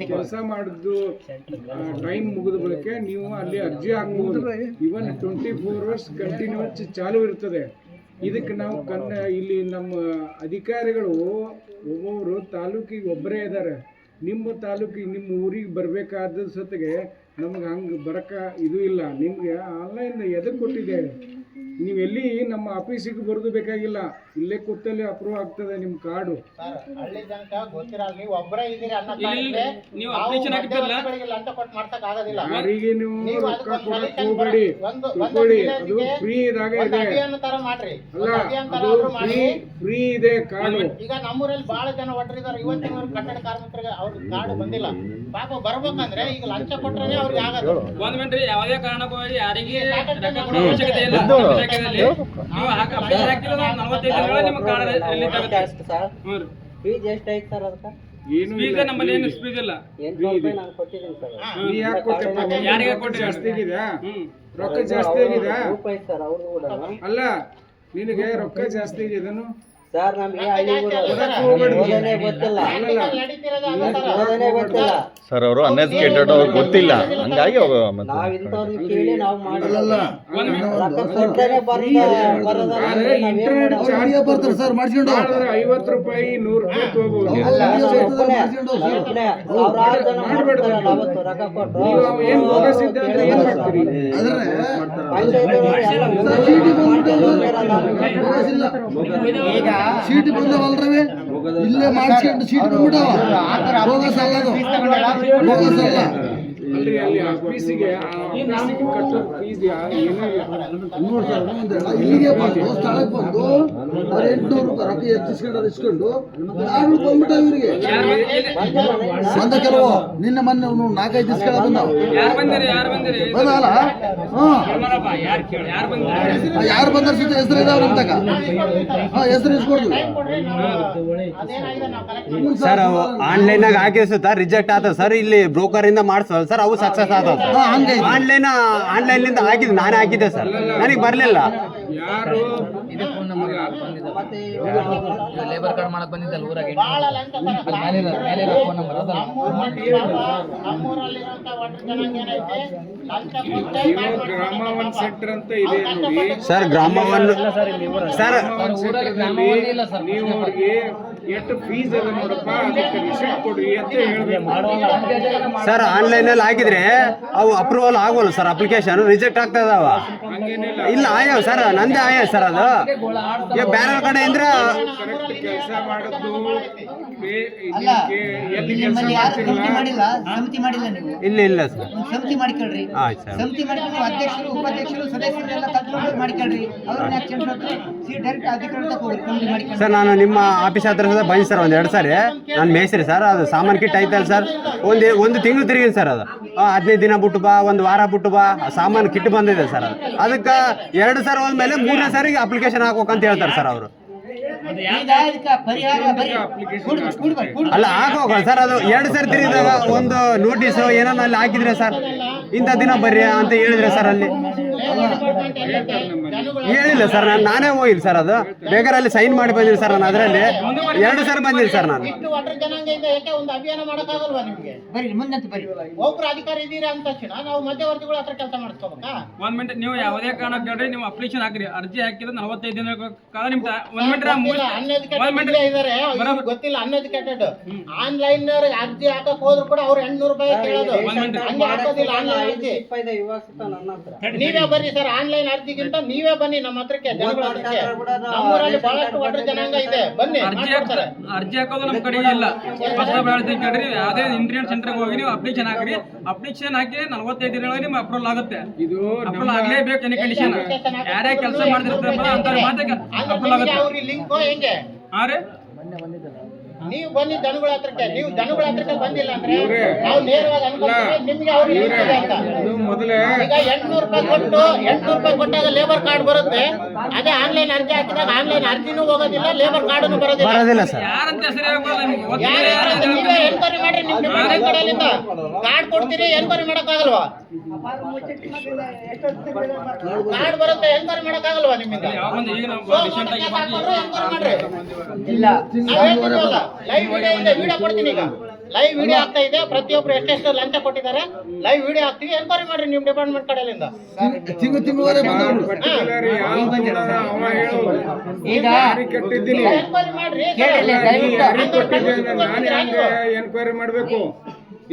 ಕೆಲಸ ಮಾಡಿದ್ದು ಟೈಮ್ ಮುಗಿದ ಬಳಿಕೆ ನೀವು ಅಲ್ಲಿ ಅರ್ಜಿ ಹಾಕ್ಬೋದು. ಇವನ್ 24 hours ಕಂಟಿನ್ಯೂಸ್ ಚಾಲು ಇರ್ತದೆ. ಇದಕ್ಕೆ ನಾವು ಇಲ್ಲಿ ನಮ್ಮ ಅಧಿಕಾರಿಗಳು ಒಬ್ಬೊಬ್ರು ತಾಲೂಕಿಗೆ ಒಬ್ಬರೇ ಇದ್ದಾರೆ. ನಿಮ್ಮ ತಾಲೂಕಿಗೆ ನಿಮ್ಮ ಊರಿಗೆ ಬರಬೇಕಾದ ಸತಿಗೆ ನಮ್ಗೆ ಹಂಗೆ ಬರೋಕ್ಕೆ ಇದು ಇಲ್ಲ. ನಿಮಗೆ ಆನ್ಲೈನ್ ಎದಕ್ಕೆ ಕೊಟ್ಟಿದೆ? ನೀವು ಎಲ್ಲಿ ನಮ್ಮ ಆಫೀಸಿಗೆ ಬರೋದು ಬೇಕಾಗಿಲ್ಲ, ಇಲ್ಲೇ ಕೂತಲ್ಲಿ ಅಪ್ರೂವ್ ಆಗ್ತದೆ ನಿಮ್ಮ ಕಾರ್ಡು. ಸರ್ ಹಳ್ಳಿ ಜನಕ ಗೊತ್ತಿರಲ್ಲ. ನೀವು ಒಬ್ಬರೇ ಇದ್ದೀರಿ ಅನ್ನೋ ನೀವು ಅಪ್ಲಿಕೇಶನ್ ಹಾಕಿದ್ರಲ್ಲ, ಲಂಚ ಕೊಟ್ಟು ಮಾಡ್ಸಕ್ ಆಗೋದಿಲ್ಲ. ಯಾರಿಗೆ ನೀವು ನೀವು ರೊಕ್ಕ ಅದಕ್ಕೊಂದು ಕೊಡಕ್ಕೆ solution ಹೋಗಬೇಡಿ, ತಿಳ್ಕೊಳ್ಳಿ. ಅದು ಫ್ರೀ ಇದಾಗ ಇದೆ. ಅಭಿಯಾನ ತರ ಮಾಡ್ರಿ. ಅಲ್ಲ, ಅಭಿಯಾನ ತರ ಅದು ಆದ್ರೂ ಮಾಡಿ. ಫ್ರೀ ಇದೆ ಕಾರ್ಡು. ಈಗ ನಮ್ಮೂರಲ್ಲಿ ಬಹಳ ಜನ ಒಟ್ಟರಿದ್ದಾರೆ. ಇವತ್ತಿನ ಕಟ್ಟಡ ಕಾರ್ಮಿಕರಿಗೆ ಅವ್ರ ಕಾರ್ಡ್ ಬಂದಿಲ್ಲ. ಪಾಪ ಬರ್ಬೇಕಂದ್ರೆ ಈಗ ಲಂಚ ಕೊಟ್ರೆ ಅವ್ರಿಗೆ ಆಗೋದು. ಒಂದ್ ಮಿನಿಟ್ ರೀ. ಯಾವುದೇ ಕಾರಣಕ್ಕೂ ಯಾರಿಗೆ ರೊಕ್ಕ ಕೊಡೋ ಅವಶ್ಯಕತೆ ಇಲ್ಲ. ಇಲಾಖೆಯಲ್ಲಿ ನೀವು ಅಪ್ಲಿಕೇಶನ್ ಹಾಕಿದ್ರೆ 45 ದಿನಗಳ ನಿಮ್ಮ ಕಾರ್ಡ್ ರಿಲೀಸ್ ಆಗುತ್ತೆ. ಹ್ಞೂ ರೀ. ಫೀಸ್ ಎಷ್ಟು ಐತೆ ಸರ್ ಅದಕ್ಕೆ? ಏನು ಸ್ಪೀಡ್ ನಮ್ಮಲ್ಲಿ ಏನು ಸ್ಪೀಡ್ ಇಲ್ಲ. ನಾನು ಕೊಟ್ಟಿದ್ದೀನಿ ಸರ್. ನೀ ಯಾಕೆ ಕೊಟ್ಟೆ? ಯಾರಿಗೆ ಕೊಟ್ಟಿರಿ? ಜಾಸ್ತಿ ಆಗಿದೆಯಾ? ಹ್ಮ್. ರೊಕ್ಕ ಜಾಸ್ತಿ ಆಗಿದೆಯಾ? ರೂಪಾಯಿ ಸರ್ ಅವ್ರದ್ದು ಕೂಡ ಅಲ್ಲ, ನಿನಗೆ ರೊಕ್ಕ ಜಾಸ್ತಿ ಆಗಿದೆನು? ಸರ್ ನಮಗೆ ಗೊತ್ತಿಲ್ಲ ಸರ್ ಅವರು ಅನ್ಎಜುಕೇಟೆಡ್ ಅವ್ರಿಗೆ ಗೊತ್ತಿಲ್ಲ ಹಂಗಾಗಿ ಅವರು ನಾವ್ ಇಂಥವ್ರನ್ನ ಕೇಳಿ ನಾವು ಮಾಡಲ್ಲ ಆದ್ರೆ ಇಂಟರ್ನೆಟ್ ಚಾರ್ಜ್ ಬರ್ತಾರೆ ಸರ್ ಮಾಡಿಸ್ಕೊಂಡು 50 ರೂಪಾಯಿ 100 ರೂಪಾಯಿ ತಗೋಬಹುದು. ಏನ್ ಬೋಗಸ್ ಇದ್ದಂದ್ರೆ ಏನ್ ಮಾಡ್ತೀರಿ? ಈಗ ಸೀಟ್ ಬಂದವಲ್ರವಿ ಇಲ್ಲೇ ಮಾಡಿಸ್ಕೊಂಡು ಸೀಟ್ ಬಂದ್ಬಿಟ್ಟವ ಬೋಗಸ್ ಅಲ್ಲ ಅದು ಬೋಗಸ್ ಅಲ್ಲ ಅಲ್ರಿ ಅಲ್ಲಿ ಆಫೀಸಿಗೆ ಕಟ್ಟೋ ಫೀಸ್ ನೋಡಿ ಸರ್ ಇಲ್ಲಿಗೆ ಬಂದು ಸ್ಥಳಕ್ಕೆ ಬಂದು ಅವ್ರು 800 ರೂಪಾಯಿ ರೊಕ್ಕ ಹೆಚ್ಚಿಸ್ಕೊಂಡು ಇಸ್ಕೊಂಡು ಯಾರು ಬಂದ್ಬಿಟ್ಟ ಇವರಿಗೆ ಬಂದ ಕೆಲವು ನಿನ್ನೆ ಮೊನ್ನೆ 4-5 ದಿವಸಗಳ ಬಂದವು ಬಂದಲ್ಲ ಯಾರು ಬಂದ ಹೆಸರು ಇದಾವ ನಮ್ಮ ತಕ ಹೆಸರು ಇಸ್ಕೊಡ್ತೀವಿ ಸರ್ ಅವು ಆನ್ಲೈನಾಗ ಹಾಕಿದ ಸುತ್ತ ರಿಜೆಕ್ಟ್ ಆತದ ಸರ್. ಇಲ್ಲಿ ಬ್ರೋಕರ್ ಇಂದ ಮಾಡಿಸೋದು ಸರ್, ಅವು ಸಕ್ಸಸ್ ಆತವ. ಆನ್ಲೈನ್ಲಿಂದ ಹಾಕಿದ್ ನಾನೇ ಹಾಕಿದ್ದೆ ಸರ್, ನನಗೆ ಬರಲಿಲ್ಲ. ಯಾರು ಲೇಬರ್ ಕಾರ್ಡ್ ಮಾಡಕ್ ಬಂದಿದ್ದಲ್ಲ ಊರಾಗೆ ಗ್ರಾಮ ಒನ್ ಸೆಂಟರ್ ಅಂತ ಇದೆ ನೋಡಿ ಸರ್. ಗ್ರಾಮವನ್ ಸರ್ ನೀವು ಅವ್ರಿಗೆ ಎಷ್ಟು ಫೀಸ್ ಅದ ನೋಡಪ್ಪ ಅದಕ್ಕೆ ರಿಸಿಪ್ಟ್ ಕೊಡ್ರಿ ಅಂತ ಹೇಳ್ಬೇಕು. ಸರ್ ಆನ್ಲೈನಲ್ಲಿ ಹಾಕಿದ್ರೆ ಅವು ಅಪ್ರೂವಲ್ ಆಗೋಲ್ಲ ಸರ್, ಅಪ್ಲಿಕೇಶನ್ ರಿಜೆಕ್ಟ್ ಆಗ್ತಾ ಇದಾವ. ಇಲ್ಲ ಆಗ್ಯಾವ ಸರ್, ನಂದೇ ಆಗ್ಯಾವ ಸರ್. ಅದು ಈಗ ಬೇರೆ ಕಡೆ ಅಂದ್ರೆ ಕರೆಕ್ಟ್ ಕೆಲಸ ಮಾಡೋದು ಅಲ್ಲ ನಿಮ್ಮಲ್ಲಿ ಯಾರು ಸಮಿತಿ ಮಾಡಿಲ್ಲ, ಸಮಿತಿ ಮಾಡಿಲ್ಲ ನೀವು ಇಲ್ಲ ಸರ್. ಒಂದು ಸಮಿತಿ ಮಾಡ್ಕೊಳ್ರಿ. ಆಯ್ತು ಸರ್. ಸಮಿತಿ ಮಾಡ್ಕೊಂಡು ನೀವು ಅಧ್ಯಕ್ಷರು ಉಪಾಧ್ಯಕ್ಷರು ಸದಸ್ಯರು ಎಲ್ಲ ತಗೊಂಡು ಮಾಡ್ಕೊಳ್ರಿ. ಅವ್ರನ್ನ ಆಕ್ಷನ್ ಡೈರೆಕ್ಟ್ ಅಧಿಕಾರದ ಹೋಗ್ರಿ ಕಮಿಟಿ ಮಾಡ್ಕೊಂಡು. ಸರ್ ನಾನು ನಿಮ್ಮ ಆಫೀಸ್ ಹತ್ರ ಬಂದಿ ಸರ್ 1-2 ಸಾರಿ. ನಾನು ಮೇಸ್ರಿ ಸರ್, ಅದು ಸಾಮಾನು ಕಿಟ್ ಐತಲ್ಲ ಸರ್, ಒಂದು ತಿಂಗಳು ತಿರುಗಿದೆ ಸರ್. ಅದು 15 ದಿನ ಬಿಟ್ಟು ಬಾ, 1 ವಾರ ಬಿಟ್ಟು ಬಾ, ಸಾಮಾನು ಕಿಟ್ ಬಂದಿದೆ ಸರ್. ಅದು ಅದಕ್ಕೆ 2 ಸಾರಿ ಹೋದ್ಮೇಲೆ 3ನೇ ಸಾರಿಗೆ ಅಪ್ಲಿಕೇಶನ್ ಹಾಕೋಕಂತ ಹೇಳ್ತಾರೆ ಸರ್ ಅವರು. ಈಗ ಇದಕ್ಕೆ ಪರಿಹಾರ ಬರೀ ಅಲ್ಲ ಹಾಕೋಗ ಸರ್, ಅದು 2 ಸಾರಿ ತಿರುಗಿದಾಗ ಒಂದು ನೋಟಿಸ್ ಏನೋ ಅಲ್ಲಿ ಹಾಕಿದ್ರೆ ಸರ್, ಇಂಥ ದಿನ ಬರ್ರಿ ಅಂತ ಹೇಳಿದ್ರೆ ಸರ್. ಅಲ್ಲಿ ಹೇಳಿಲ್ಲ ಸರ್, ನಾನೇ ಹೋಗಿಲ್ಲ ಸರ್. ಅದು ಬೇಕಾದ್ರೆ ಅಲ್ಲಿ ಸೈನ್ ಮಾಡಿ ಬಂದಿನಿ ಸರ್. ನಾನು ಅದರಲ್ಲಿ 2 ಸಾರಿ ಬಂದಿನಿ ಸರ್. ನಾನು ಒಂದು ಅಭಿಯಾನ ಮಾಡಕ್ಕಾಗಲ್ವಾ ನಿಮ್ಗೆ? ಬರೀ ಮುಂದಂತ ಬರೀ ಒಬ್ರು ಅಧಿಕಾರಿ ಇದ್ದೀರಾ ಅಂತ ತಕ್ಷಣ ನಾವು ಮಧ್ಯವರ್ತಿಗಳ ಹತ್ರ ಕೆಲಸ ಮಾಡಿಸ್ಕೋಬೇಕಾ? 1 ಮಿನಿಟ್ ನೀವು ಯಾವುದೇ ಕಾರಣಕ್ಕೆ ಹೇಳ್ರಿ, ನೀವು ಅಪ್ಲಿಕೇಶನ್ ಹಾಕ್ರಿ. ಅರ್ಜಿ ಹಾಕಿದ್ರೆ 45 ದಿನ ಕಾಲ ನಿಮ್ 1 ಮಿನಿಟ್ ಇದಾರೆ, ಗೊತ್ತಿಲ್ಲ ಅನ್ಎಜುಕೇಟೆಡ್. ಆನ್ಲೈನ್ ಅರ್ಜಿ ಹಾಕಕ್ ಹೋದ್ರು ಕೂಡ ಅವ್ರು 800 ರೂಪಾಯಿ ಕೇಳೋದು. ಹಂಗೆ ಹಾಕೋದಿಲ್ಲ ಆನ್ಲೈನ್ ಅರ್ಜಿ. ನೀವೇ ಬರ್ರಿ ಸರ್, ಆನ್ಲೈನ್ ಅರ್ಜಿಗಿಂತ ನೀವೇ ಬನ್ನಿ ನಮ್ಮ ಹತ್ರಕ್ಕೆ. ನಮ್ಮೂರಲ್ಲಿ ಬಹಳಷ್ಟು ಒಡ್ರ ಜನಾಂಗ ಇದೆ, ಬನ್ನಿ ಮಾಡ್ಕೊಡ್ತಾರೆ. ಅರ್ಜಿ ಹಾಕೋದು ನಮ್ಮ ಕಡೆ ಇಲ್ಲ. ಫಸ್ಟ್ ಆಫ್ ಆಲ್ ಕೇಳ್ರಿ, ಯಾವುದೇ ಇಂಟರ್ನೆಟ್ ಸೆಂಟರ್ಗೆ ಹೋಗಿ ನೀವು ಅಪ್ಲಿಕೇಶನ್ ಹಾಕ್ರಿ. ಅಪ್ಲಿಕೇಶನ್ ಹಾಕಿ 45 ದಿನಗಳಲ್ಲಿ ನಿಮ್ಗೆ ಅಪ್ರೂವಲ್ ಆಗುತ್ತೆ. ಇದು ಅಪ್ರೂವಲ್ ಆಗಲೇಬೇಕು ಎನಿ ಕಂಡೀಷನ್. ಯಾರೇ ಕೆಲಸ ಮಾಡಿರ್ತಾರಲ್ಲ ಅಂತಾರೆ ಮಾತ್ರ ಅಪ್ರೂವಲ್ ಆಗುತ್ತೆ. ಅವ್ರಿಗೆ ಲಿಂಕ್ ಹೆಂಗೆ? ಹಾ ರೀ, ನೀವು ಬನ್ನಿ ದನಗಳ ಹತ್ರಕ್ಕೆ. ನೀವು ದನಗಳ ಹತ್ರಕ್ಕೆ ಬಂದಿಲ್ಲ ಅಂದ್ರೆ ನಾವು ನೇರವಾಗಿ ಅನ್ಕೊಳ್ತೀವಿ ನಿಮ್ಗೆ ಅವ್ರಿಗೆ ಲಿಂಕ್ ಇದೆ ಅಂತ. ಮೊದಲೇ ಈಗ 800 ರೂಪಾಯಿ ಕೊಟ್ಟಾಗ ಲೇಬರ್ ಕಾರ್ಡ್ ಬರುತ್ತೆ. ಅದೇ ಆನ್ಲೈನ್ ಅರ್ಜಿ ಹಾಕಿದಾಗ ಆನ್ಲೈನ್ ಅರ್ಜಿನೂ ಹೋಗೋದಿಲ್ಲ, ಲೇಬರ್ ಕಾರ್ಡ್ ಬರೋದಿಲ್ಲ ಸರ್. ಯಾರಂತ ಹೆಸರು ನೀವೇ ಎನ್ಕ್ವೈರಿ ಮಾಡ್ರಿ. ನಿಮ್ ಡಿಪಾರ್ಟ್ಮೆಂಟ್ ಕಡೆಯಿಂದ ಕಾರ್ಡ್ ಕೊಡ್ತೀರಿ, ಎನ್ಕ್ವೈರಿ ಮಾಡಕ್ಕಾಗಲ್ವಾ? ಕಾರ್ಡ್ ಬರುತ್ತೆ, ಎನ್ಕ್ವೈರಿ ಮಾಡಕ್ಕಾಗಲ್ವಾ ನಿಮ್ಮಿಂದ? ಈಗ ನಾವು ರೀಸೆಂಟ್ ಆಗಿ ಇಲ್ಲ ಲೈವ್ ವಿಡಿಯೋ ಇದೆ, ವಿಡಿಯೋ ಕೊಡ್ತೀನಿ. ಈಗ ಲೈವ್ ವಿಡಿಯೋ ಆಗ್ತಾ ಇದೆ. ಪ್ರತಿಯೊಬ್ರು ಎಷ್ಟೆಷ್ಟು ಲಂಚ ಕೊಟ್ಟಿದ್ದಾರೆ ಲೈವ್ ವಿಡಿಯೋ ಹಾಕ್ತೀವಿ, ಎನ್ಕ್ವೈರಿ ಮಾಡ್ರಿ ನಿಮ್ ಡಿಪಾರ್ಟ್ಮೆಂಟ್ ಕಡೆಯಿಂದ. ತಿಂಗಳವರೆ ಪರ್ಟಿಕ್ಯುಲರ್ ಈಗ ಕಟ್ಟಿದ್ದೀನಿ ಎನ್ಕ್ವೈರಿ ಮಾಡ್ರಿ. ಕೇಳಿಲ್ಲ ದಯವಿಟ್ಟು ನಾನು ಹೆಂಗೆ ಎನ್ಕ್ವೈರಿ ಮಾಡಬೇಕು?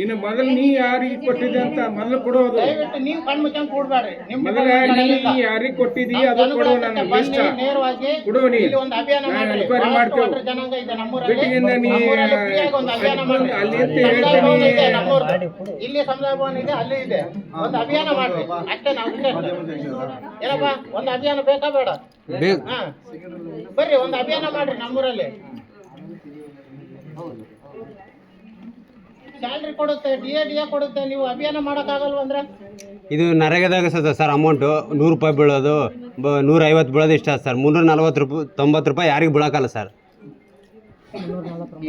ಇನ್ನು ಮೊದಲು ನೀ ಯಾರಿಗೆ ಕೊಟ್ಟಿದ್ದೆ ಅಂತ ಮೊದಲು ಕೊಡೋದು. ದಯವಿಟ್ಟು ನೀವು ಕಣ್ಣು ಮುಚ್ಕೊಂಡು ಕೂಡ್ಬೇಡ್ರಿ. ನಿಮ್ ಮೊದಲ ನೀ ಯಾರಿಗೆ ಕೊಟ್ಟಿದ್ದೀ ಅದು ಕೊಡು. ನನಗೆ ಇಷ್ಟ ನೇರವಾಗಿ ಕೊಡು. ನೀ ಇಲ್ಲಿ ಒಂದು ಅಭಿಯಾನ ಮಾಡ್ರಿ. ಎನ್ಕ್ವೈರಿ ಮಾಡ್ತೇವೆ. ಒಡ್ರ ಜನಾಂಗ ಇದೆ ನಮ್ಮೂರಲ್ಲಿ. ಬಿಟ್ಟಿಗಿಂದ ನೀ ಒಂದು ಅಭಿಯಾನ ಮಾಡ್ರಿ. ಅಲ್ಲಿ ಅಂತ ಸಮುದಾಯ ಭವನ ಇದೆ ಹೇಳ್ತೀನಿ. ನಮ್ಮೂರ್ದು. ಇಲ್ಲಿ ಸಮುದಾಯ ಭವನ ಇದೆ, ಅಲ್ಲಿ ಇದೆ. ಒಂದು ಅಭಿಯಾನ ಮಾಡ್ರಿ ಅಷ್ಟೇ. ನಾವು ಏನಪ್ಪ, ಒಂದು ಅಭಿಯಾನ ಬೇಕಾ ಬೇಡ? ಹಾ ಬರ್ರಿ, ಒಂದು ಅಭಿಯಾನ ಮಾಡ್ರಿ ನಮ್ಮೂರಲ್ಲಿ. ಸ್ಯಾಲ್ರಿ ಕೊಡುತ್ತೆ, ಡಿ ಎ ಕೊಡುತ್ತೆ, ನೀವು ಅಭಿಯಾನ ಮಾಡೋಕ್ಕಾಗಲ್ವ ಅಂದ್ರೆ? ಇದು ನರೇಗಾದಾಗ ಸರ್ ಅಮೌಂಟು 100 ರೂಪಾಯಿ ಬೀಳೋದು, 150 ಬೀಳೋದು ಇಷ್ಟ ಸರ್. 340 ರೂಪಾಯಿ 90 ರೂಪಾಯಿ ಯಾರಿಗೂ ಬೀಳೋಕ್ಕಲ್ಲ ಸರ್.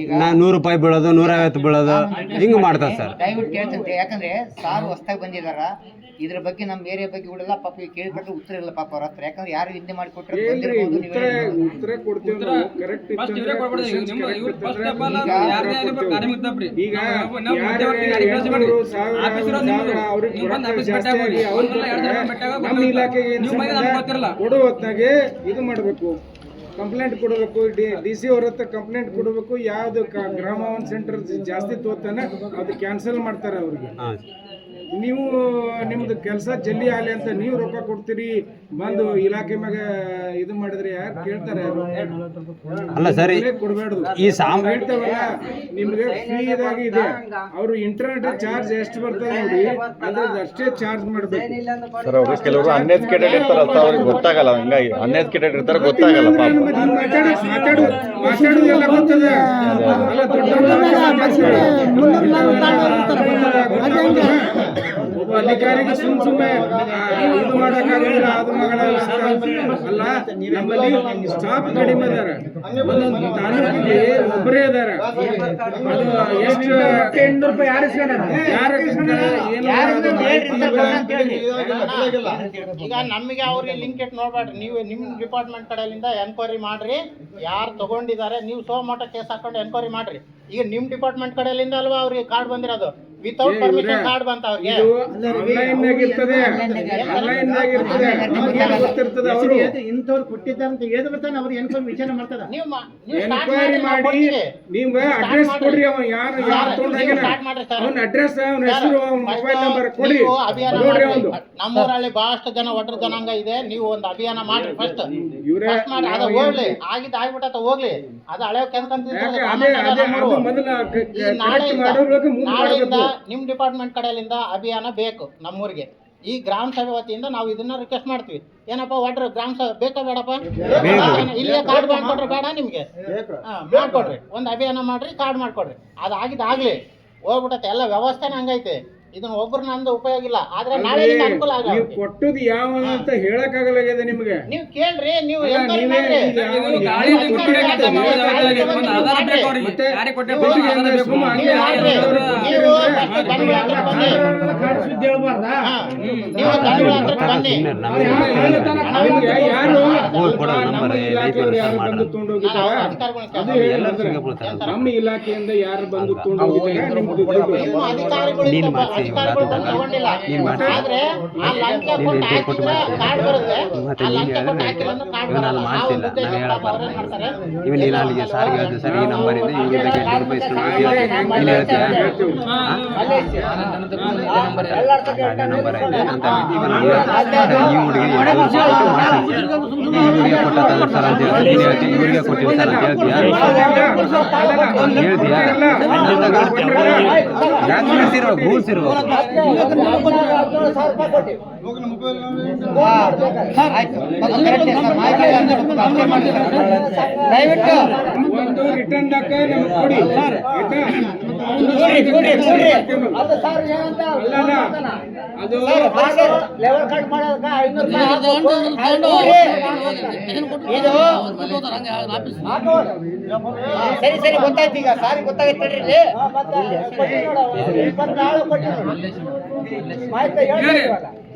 ಈಗ 100 ರೂಪಾಯಿ ಬೀಳೋದು 150 ಬೀಳೋದು ಹಿಂಗೆ ಮಾಡ್ತಾರೆ ಸರ್. ದಯವಿಟ್ಟು ಹೇಳ್ತಂತೆ, ಯಾಕಂದ್ರೆ ಸಾರು ಹೊಸ್ದಾಗಿ ಬಂದಿದಾರ, ಇದ್ರ ಬಗ್ಗೆ ನಮ್ಮ ಏರಿಯಾ ಬಗ್ಗೆ ಕೂಡ ಪಾಪ ಕೇಳ್ಬಿಟ್ರೆ ಉತ್ತರ ಇಲ್ಲ ಪಾಪ ಅವ್ರ ಹತ್ರ, ಯಾಕಂದ್ರೆ ಯಾರು ಹಿಂದೆ ಮಾಡಿಕೊಟ್ರೆ ಉತ್ತರ ಕೊಡ್ತೀವಿ ನಾವು. ಕರೆಕ್ಟ್ ಈಗ ನಮ್ಮ ಇಲಾಖೆಗೆ ಕೊಡೋ ಹೊತ್ತಾಗೆ ಇದು ಮಾಡಬೇಕು, ಕಂಪ್ಲೇಂಟ್ ಕೊಡಬೇಕು, DC ಅವ್ರ ಹತ್ರ ಕಂಪ್ಲೇಂಟ್ ಕೊಡಬೇಕು. ಯಾವ್ದು ಗ್ರಾಮ ಒನ್ ಸೆಂಟರ್ ಜಾಸ್ತಿ ತೋತಾನೆ ಅದು ಕ್ಯಾನ್ಸಲ್ ಮಾಡ್ತಾರೆ ಅವ್ರಿಗೆ. ನೀವು ನಿಮ್ದು ಕೆಲಸ ಜಲ್ದಿ ಆಗಲಿ ಅಂತ ನೀವು ರೊಕ್ಕ ಕೊಡ್ತೀರಿ, ಬಂದು ಇಲಾಖೆ ಮ್ಯಾಗ ಇದು ಮಾಡಿದ್ರೆ ಯಾರು ಕೇಳ್ತಾರೆ? ಅಲ್ಲ ಸರ್, ಕೊಡಬೇಡ್ದು. ಈ ಹೇಳ್ತಾವಲ್ಲ ನಿಮ್ಗೆ ಫ್ರೀ ಇದಾಗಿ ಇದೆ, ಅವರು ಇಂಟರ್ನೆಟ್ ಚಾರ್ಜ್ ಎಷ್ಟು ಬರ್ತದೆ ನೋಡಿ ಅದ್ರದ್ದು ಅಷ್ಟೇ ಚಾರ್ಜ್ ಮಾಡ್ಬೇಕು ಸರ್. ಅವ್ರು ಕೆಲವರು ಅನ್ಎಜುಕೇಟೆಡ್ ಇರ್ತಾರಲ್ಲ, ಅವ್ರಿಗೆ ಗೊತ್ತಾಗಲ್ಲ. ಹಂಗಾಗಿ ಅನ್ಎಜುಕೇಟೆಡ್ ಇರ್ತಾರೆ, ಗೊತ್ತಾಗಲ್ಲ ಪಾಪ. ಮಾತಾಡೋದೆಲ್ಲ ಗೊತ್ತದೆ. ಅಲ್ಲ ಒಬ್ಬ ಅಧಿಕಾರಿಗೆ ಸುಮ್ಮನೆ ಇದು ಮಾಡೋಕ್ಕಾಗಲ್ಲ, ಅದು ಮಾಡಲ್ಲ. ಅಲ್ಲ, ನಮ್ಮಲ್ಲಿ ಸ್ಟಾಫ್ ಕಡಿಮೆ ಇದಾರೆ, ಒಂದೊಂದು ತಾಲೂಕಿಗೆ ಒಬ್ಬರೇ ಇದಾರೆ. ಅದು ಎಷ್ಟು 800 ರೂಪಾಯಿ ಈಗ ನಮಗೆ ಅವ್ರಿಗೆ ಲಿಂಕ್ ಇಟ್ಟು ನೋಡ್ಬೇಡ್ರಿ. ನೀವು ನಿಮ್ಮ ಡಿಪಾರ್ಟ್ಮೆಂಟ್ ಕಡೆಯಿಂದ ಎನ್ಕ್ವೈರಿ ಮಾಡ್ರಿ, ಯಾರು ತಗೊಂಡಿದ್ದಾರೆ ನೀವು ಸೋಮೋಟ ಕೇಸ್ ಹಾಕೊಂಡು ಎನ್ಕ್ವೈರಿ ಮಾಡ್ರಿ. ಈಗ ನಿಮ್ಮ ಡಿಪಾರ್ಟ್ಮೆಂಟ್ ಕಡೆಯಿಂದ ಅಲ್ವಾ ಅವ್ರಿಗೆ ಕಾರ್ಡ್ ಬಂದಿರೋದು, ವಿತೌಟ್ ಪರ್ಮಿಷನ್ ಕಾರ್ಡ್ ಬಂತ ಅವ್ರಿಗೆ. ಇಂಥವ್ರು ಕೊಟ್ಟಿದ್ದಾರಂತ ಹೇಳಿದ್ರೆ ಬರ್ತಾನೆ, ಅವ್ರು ಎನ್ಕ್ವೈರಿ ವಿಚಾರಣೆ ಮಾಡ್ತಾರೆ. ಎನ್ಕ್ವೈರಿ ಮಾಡಿ ನೀವು ಅಡ್ರೆಸ್ ಕೊಡ್ರಿ, ಅವ ಯಾರು ಅವನ ಅಡ್ರೆಸ್, ಅವನ ಹೆಸರು, ಮೊಬೈಲ್ ನಂಬರ್ ಕೊಡಿ. ನಮ್ಮೂರಲ್ಲಿ ಬಹಳಷ್ಟು ಜನ ಒಟ್ರ ಜನಾಂಗ ಇದೆ, ನೀವು ಒಂದು ಅಭಿಯಾನ ಮಾಡ್ರಿ ಫಸ್ಟ್ ಮಾಡ್ರಿ. ಅದ ಹೋಗ್ಲಿ, ಆಗಿದ್ದು ಆಗ್ಬಿಟ್ಟ ಹೋಗ್ಲಿ, ಅದು ಹಳೆ ನಾಳೆಯಿಂದ ನಿಮ್ ಡಿಪಾರ್ಟ್ಮೆಂಟ್ ಕಡೆಯಿಂದ ಅಭಿಯಾನ ಬೇಕು ನಮ್ಮೂರಿಗೆ. ಈ ಗ್ರಾಮ ಸಭೆ ವತಿಯಿಂದ ನಾವು ಇದನ್ನ ರಿಕ್ವೆಸ್ಟ್ ಮಾಡ್ತೀವಿ. ಏನಪ್ಪ ಒಟ್ರ ಗ್ರಾಮ ಸಭೆ ಬೇಕಾ ಬೇಡಪ್ಪ? ಇಲ್ಲೇ ಕಾರ್ಡ್ ಮಾಡ್ಕೊಡ್ರಿ, ಬೇಡ ನಿಮ್ಗೆ ಮಾಡ್ಕೊಡ್ರಿ, ಒಂದು ಅಭಿಯಾನ ಮಾಡ್ರಿ, ಕಾರ್ಡ್ ಮಾಡ್ಕೊಡ್ರಿ. ಅದಾಗಿದ್ದಾಗ್ಲಿ ಹೋಗ್ಬಿಟ್ಟತೆ, ಎಲ್ಲ ವ್ಯವಸ್ಥೆನೇ ಹಂಗೈತೆ. ಇದನ್ನ ಒಬ್ಬರನ್ನ ಅಂದ ಉಪಯೋಗ ಇಲ್ಲ. ಆದ್ರೆ ನಾಳೆ ಅನುಕೂಲ ಆಗ ಕೊಟ್ಟದ್ದು ಯಾವ ಅಂತ ಹೇಳಕ್ಕಾಗಲ್ಲ ನಿಮ್ಗೆ. ನೀವು ಕೇಳ್ರಿ, ನೀವು ನಮ್ಮ ಇಲಾಖೆಯಿಂದ ಯಾರು ಬಂದು ತಗೊಂಡೋಗಿದ್ದಾರೆ ತಗೊಂಡಿಲ್ಲ. ಆದ್ರೆ ಆ ಲಂಚ ಕೊಟ್ಟು ಹಾಕಿದ್ರೆ ಕಾರ್ಡ್ ಬರುತ್ತೆ, ಆ ಲಂಚ ಕೊಟ್ಟು ಹಾಕಿಲ್ಲ ಅಂದ್ರೆ ಕಾರ್ಡ್ ಬರಲ್ಲ. ಆ ಉದ್ದೇಶ ಅವ್ರೇನ್ ಮಾಡ್ತಾರೆ, ಸರ್ ಈ ನಂಬರ್ ಇದೆ, ಇವ್ರಿಗೆ 8 ರೂಪಾಯಿ ನಂಬರ್ ಇದೆ ಅಂತ ಈ ಹುಡುಗಿ ಇವರಿಗೆ ಕೊಟ್ಟ ಸರ್ ಅಂತ ಹೇಳ್ತೀನಿ, ಇವರಿಗೆ ಕೊಟ್ಟಿವಿ ಸರ್ ಅಂತ ಹೇಳ್ತೀಯಾ? ರೂಲ್ಸ್ ಇರ್ಬೇಕು. ದಯವಿಟ್ಟು ಒಂದು ರಿಟರ್ನ್ ಕೊಡಿ. ಅದು ಲೆವೆಲ್ ಕಟ್ ಮಾಡೋದಕ್ಕೆ 500 ಸರಿ ಸರಿ ಗೊತ್ತಾಯ್ತು. ಈಗ ಸಾರಿ ಗೊತ್ತಾಗೈತೆ ಇಲ್ಲಿ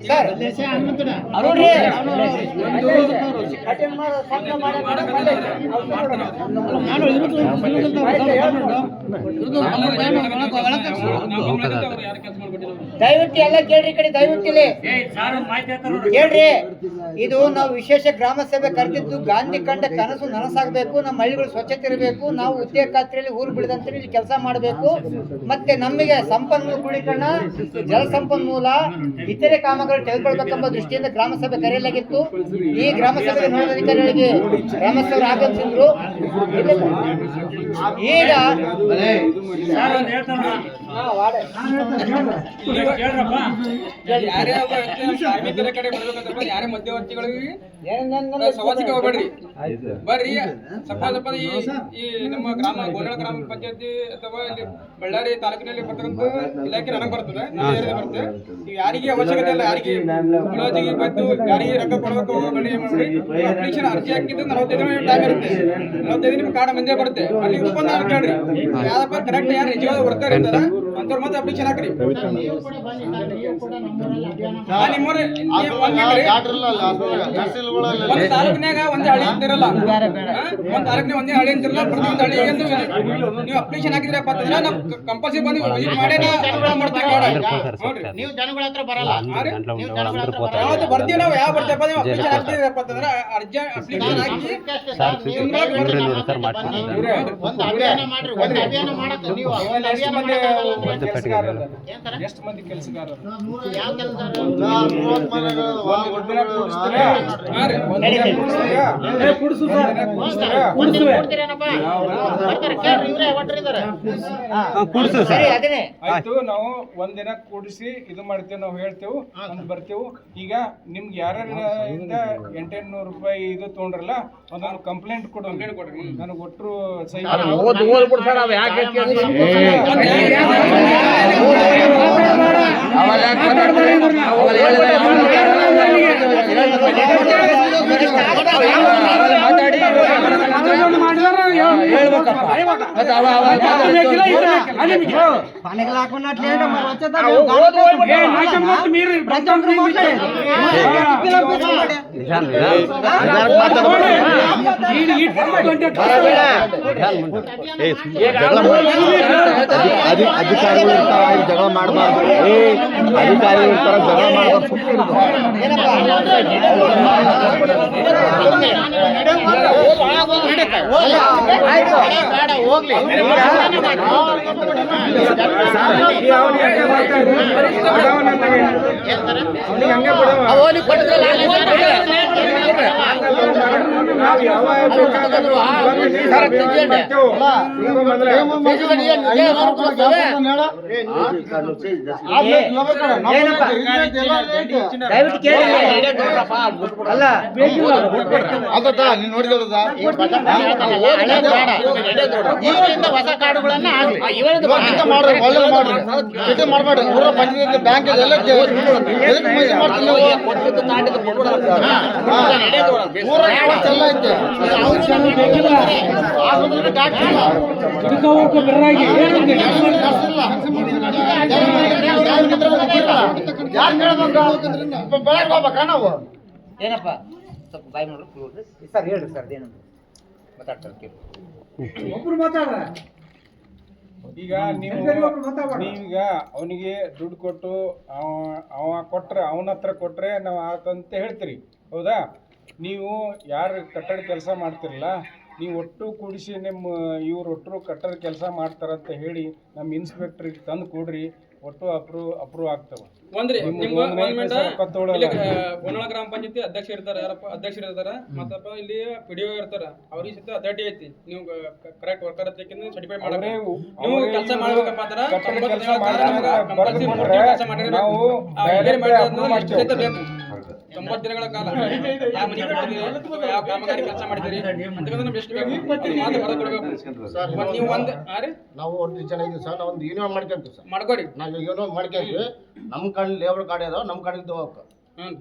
ಸರ್ ನೋಡ್ರಿ ದಯವಿಟ್ಟು ಎಲ್ಲ ಕೇಳ್ರಿ, ಕಡೆ ದಯವಿಟ್ಟು ಇಲ್ಲಿ ಕೇಳ್ರಿ. ಇದು ನಾವು ವಿಶೇಷ ಗ್ರಾಮ ಸಭೆ ಕರೆದಿದ್ದು ಗಾಂಧಿ ಕಂಡ ಕನಸು ನನಸಾಗಬೇಕು, ನಮ್ಮ ಹಳ್ಳಿಗಳು ಸ್ವಚ್ಛತೆ ಇರಬೇಕು, ನಾವು ಉದ್ಯೋಗ ಖಾತ್ರಿಯಲ್ಲಿ ಊರು ಬಿಡದಂತೆ ಇಲ್ಲಿ ಕೆಲಸ ಮಾಡಬೇಕು. ಮತ್ತೆ ನಮಗೆ ಸಂಪನ್ಮೂಲ ಕ್ರೋಢೀಕರಣ, ಜಲ ಸಂಪನ್ಮೂಲ, ಇತರೆ ಕಾಮಗಾರಿ ತೆಗೆದುಕೊಳ್ಬೇಕೆಂಬ ದೃಷ್ಟಿಯಿಂದ ಗ್ರಾಮ ಸಭೆ ಕರೆಯಲಾಗಿತ್ತು. ಈ ಗ್ರಾಮ ಸಭೆಗೆ ನೋಡೋಧಿಕಾರಿಗಳಿಗೆ ಗ್ರಾಮಸ್ಥರು ಆಗಮಿಸಿದ್ರು. ಈಗ ಯಾರೇ ಒಬ್ಬ ವ್ಯಕ್ತಿ ನಮ್ಮ ಕಾರ್ಮಿಕರ ಕಡೆ ಬರ್ಬೇಕಂತ ಯಾರೇ ಮಧ್ಯವರ್ತಿಗಳಿಗೆ ಸವಾಸಿಗೆ ಹೋಗ್ಬೇಡ್ರಿ. ಬರ್ರಿ ಸ್ವಲ್ಪ ಈ ನಮ್ಮ ಗೋನಾಳ ಗ್ರಾಮ ಪಂಚಾಯತಿ ಅಥವಾ ಇಲ್ಲಿ ಬಳ್ಳಾರಿ ತಾಲೂಕಿನಲ್ಲಿ ಬರ್ತಕ್ಕಂಥ ಇಲಾಖೆ ನನಗೆ ಬರ್ತದೆ, ನನ್ನ ಏರಿಯಾದಲ್ಲಿ ಬರ್ತದೆ. ನೀವು ಯಾರಿಗೆ ಅವಶ್ಯಕತೆ ಇಲ್ಲ, ಯಾರಿಗೆ ಮುಲಾಜಿಗೆ ಬಂದು ಯಾರಿಗೆ ರೊಕ್ಕ ಕೊಡಬೇಕು ಬಳ್ಳಿ ಮಾಡಿ ಅಪ್ಲಿಕೇಶನ್ ಅರ್ಜಿ ಹಾಕಿದ್ದು 45 ದಿನ ಟೈಮ್ ಇರುತ್ತೆ. 45 ದಿನ ಕಾರ್ಡ್ ಮಂದಿ ಬರುತ್ತೆ. ಅಲ್ಲಿ ಬಂದು ಕೇಳ್ರಿ ಯಾವ್ದಪ್ಪ ಕರೆಕ್ಟ್ ಯಾರು ನಿಜವಾದ ವರ್ಕರ್ ಇರ್ತಾರ ಅಂತವ್ರು ಮತ್ತೆ ಅಪ್ಲಿಕೇಶನ್ ಹಾಕ್ರಿ. ಒಂದು ತಾಲೂಕಿನಾಗ ಒಂದೇ ಹಳ್ಳಿ ಅಂತಿರಲ್ಲ, ಒಂದ್ ತಾಲೂಕಿನ ಒಂದೇ ಹಳ್ಳಿ ಅಂತಿರಲ್ಲ. ಪ್ರತಿಯೊಂದು ಹಳ್ಳಿಗೆ ನೀವು ಅಪ್ಲಿಕೇಶನ್ ಹಾಕಿದ್ರಪ್ಪ ಅಂತಂದ್ರೆ ನಾವು ಕಂಪಲ್ಸರಿ ಬಂದು ವಿಸಿಟ್ ಮಾಡೇ ಮಾಡ್ತೀವಿ. ನೋಡ್ರಿ ನೀವು ಜನಗಳ ಹತ್ರ ಬರಲ್ಲ, ಯಾವ್ದು ಬರ್ತೀವಿ ನಾವು, ಯಾವ ಬರ್ತೇವೆ ನೀವು ಅಪ್ಲಿಕೇಶನ್ ಹಾಕ್ತಿದ್ರಪ್ಪ ಅಂತಂದ್ರೆ ಅರ್ಜಿ ಅಪ್ಲಿಕೇಶನ್ ಹಾಕಿ ಒಂದು ಅಭಿಯಾನ ಮಾಡ್ರಿ. ಒಂದು ಅಭಿಯಾನ ಮಾಡಕ್ಕೆ ನೀವು ಎಷ್ಟು ಮಂದಿ ಕೆಲಸಗಾರರು? ಯಾವ ಕೆಲಸ ಆಯ್ತು, ನಾವು ಒಂದಿನ ಕೂಡಿಸಿ ಇದು ಮಾಡ್ತೇವೆ, ನಾವು ಹೇಳ್ತೇವೆ, ಒಂದು ಬರ್ತೇವೆ. ಈಗ ನಿಮ್ಗೆ ಯಾರ್ಯಾರಿಂದ 800 ರೂಪಾಯಿ ಇದು ತೊಗೊಂಡ್ರಲ್ಲ ಒಂದೊಂದು ಕಂಪ್ಲೇಂಟ್ ಕೊಡ್ರಿ. ನನಗೆ ಒಟ್ಟರು ಸಹಿ ಅಧಿಕಾರಿಗಳು ಇರ್ತಾರ, ಜಗಳ ಮಾಡಬಾರ್ದು. ಅಧಿಕಾರಿಗಳು ಇರ್ತಾರ, ಜಗಳ ಮಾಡಬಾರ್ದು. ಹೋಗ್ಲಿ ಈಗಿಂದ ಹೊಸ ಕಾರ್ಡುಗಳನ್ನ ಆಗ್ಲಿ ಮಾಡಬೇಡಿ. ಬ್ಯಾಂಕ್ ನಾವು ಏನಪ್ಪ ಸ್ವಲ್ಪ ಬಾಯ್ ನೋಡ್ರಿ ಸರ್, ಹೇಳ್ರಿ ಸರ್ ಏನು ಮಾತಾಡ್ತಾರೆ. ಒಬ್ರು ಮಾತಾಡ್ರ. ಈಗ ನೀವೀಗ ಅವನಿಗೆ ದುಡ್ಡು ಕೊಟ್ಟು ಅವ ಕೊಟ್ರೆ ಅವನ ಹತ್ರ ಕೊಟ್ರೆ ನಾವು ಆತಂತ ಹೇಳ್ತೀರಿ, ಹೌದಾ? ನೀವು ಯಾರು ಕಟ್ಟಡ ಕೆಲಸ ಮಾಡ್ತಿರಲ್ಲ, ನೀವು ಒಟ್ಟು ಕೂಡಿಸಿ ನಿಮ್ಮ ಇವ್ರು ಒಟ್ಟರು ಕಟ್ಟಡ ಕೆಲಸ ಮಾಡ್ತಾರಂತ ಹೇಳಿ ನಮ್ಮ ಇನ್ಸ್ಪೆಕ್ಟ್ರಿಗೆ ತಂದು ಕೊಡ್ರಿ, ಒಟ್ಟು ಅಪ್ರೂವ್ ಆಗ್ತವೆ. ಒಂದ್ರಿ ಗೋನಾಳ ಗ್ರಾಮ ಪಂಚಾಯತಿ ಅಧ್ಯಕ್ಷ ಇರ್ತಾರ, ಯಾರಪ್ಪ ಅಧ್ಯಕ್ಷರು ಇರ್ತಾರ, ಮತ್ತಪ್ಪ ಇಲ್ಲಿ PDO ಇರ್ತಾರ. ಅವ್ರಿಗೆ ಸಹಿತ ಅಥಾರಿಟಿ ಐತಿ. ನೀವು ಕರೆಕ್ಟ್ ವರ್ಕರ್ ಸರ್ಟಿಫೈ ಮಾಡಬೇಕು. ನೀವು ಕೆಲಸ ಮಾಡ್ಬೇಕಪ್ಪ ಅಂದ್ರೆ 90 ದಿನಗಳ ಕಾಲ ಕೆಲಸ ಮಾಡಿರ್ಬೇಕು. 90 ದಿನಗಳ ಕಾಲ ಯಾವ ಮನೆ ಕಟ್ಟಿದ್ದೀರಿ, ಯಾವ ಕಾಮಗಾರಿ ಕೆಲಸ ಮಾಡಿದ್ದೀರಿ ಅಂತಕ್ಕಂಥ ನಮ್ಗೆ ಎಷ್ಟು ಬೇಕು ಮಾತು ಕೊಡಬೇಕು. ನೀವು ಒಂದು ನಾವು 1 ಜನ ಇದೀವಿ ಸರ್, ನಾವು ಒಂದು ಯೂನಿಯನ್ ಮಾಡ್ಕೊಂತೀವಿ ಸರ್. ಮಾಡ್ಕೊಡಿ. ನಾವು ಯೂನಿಯನ್ ಮಾಡ್ಕೊಂತೀವಿ. ನಮ್ಮ ಕಡೆ ಲೇಬರ್ ಕಾರ್ಡ್ ಇದಾವೆ, ನಮ್ಮ ಕಡೆ ಹೋಗಕ್ಕೆ.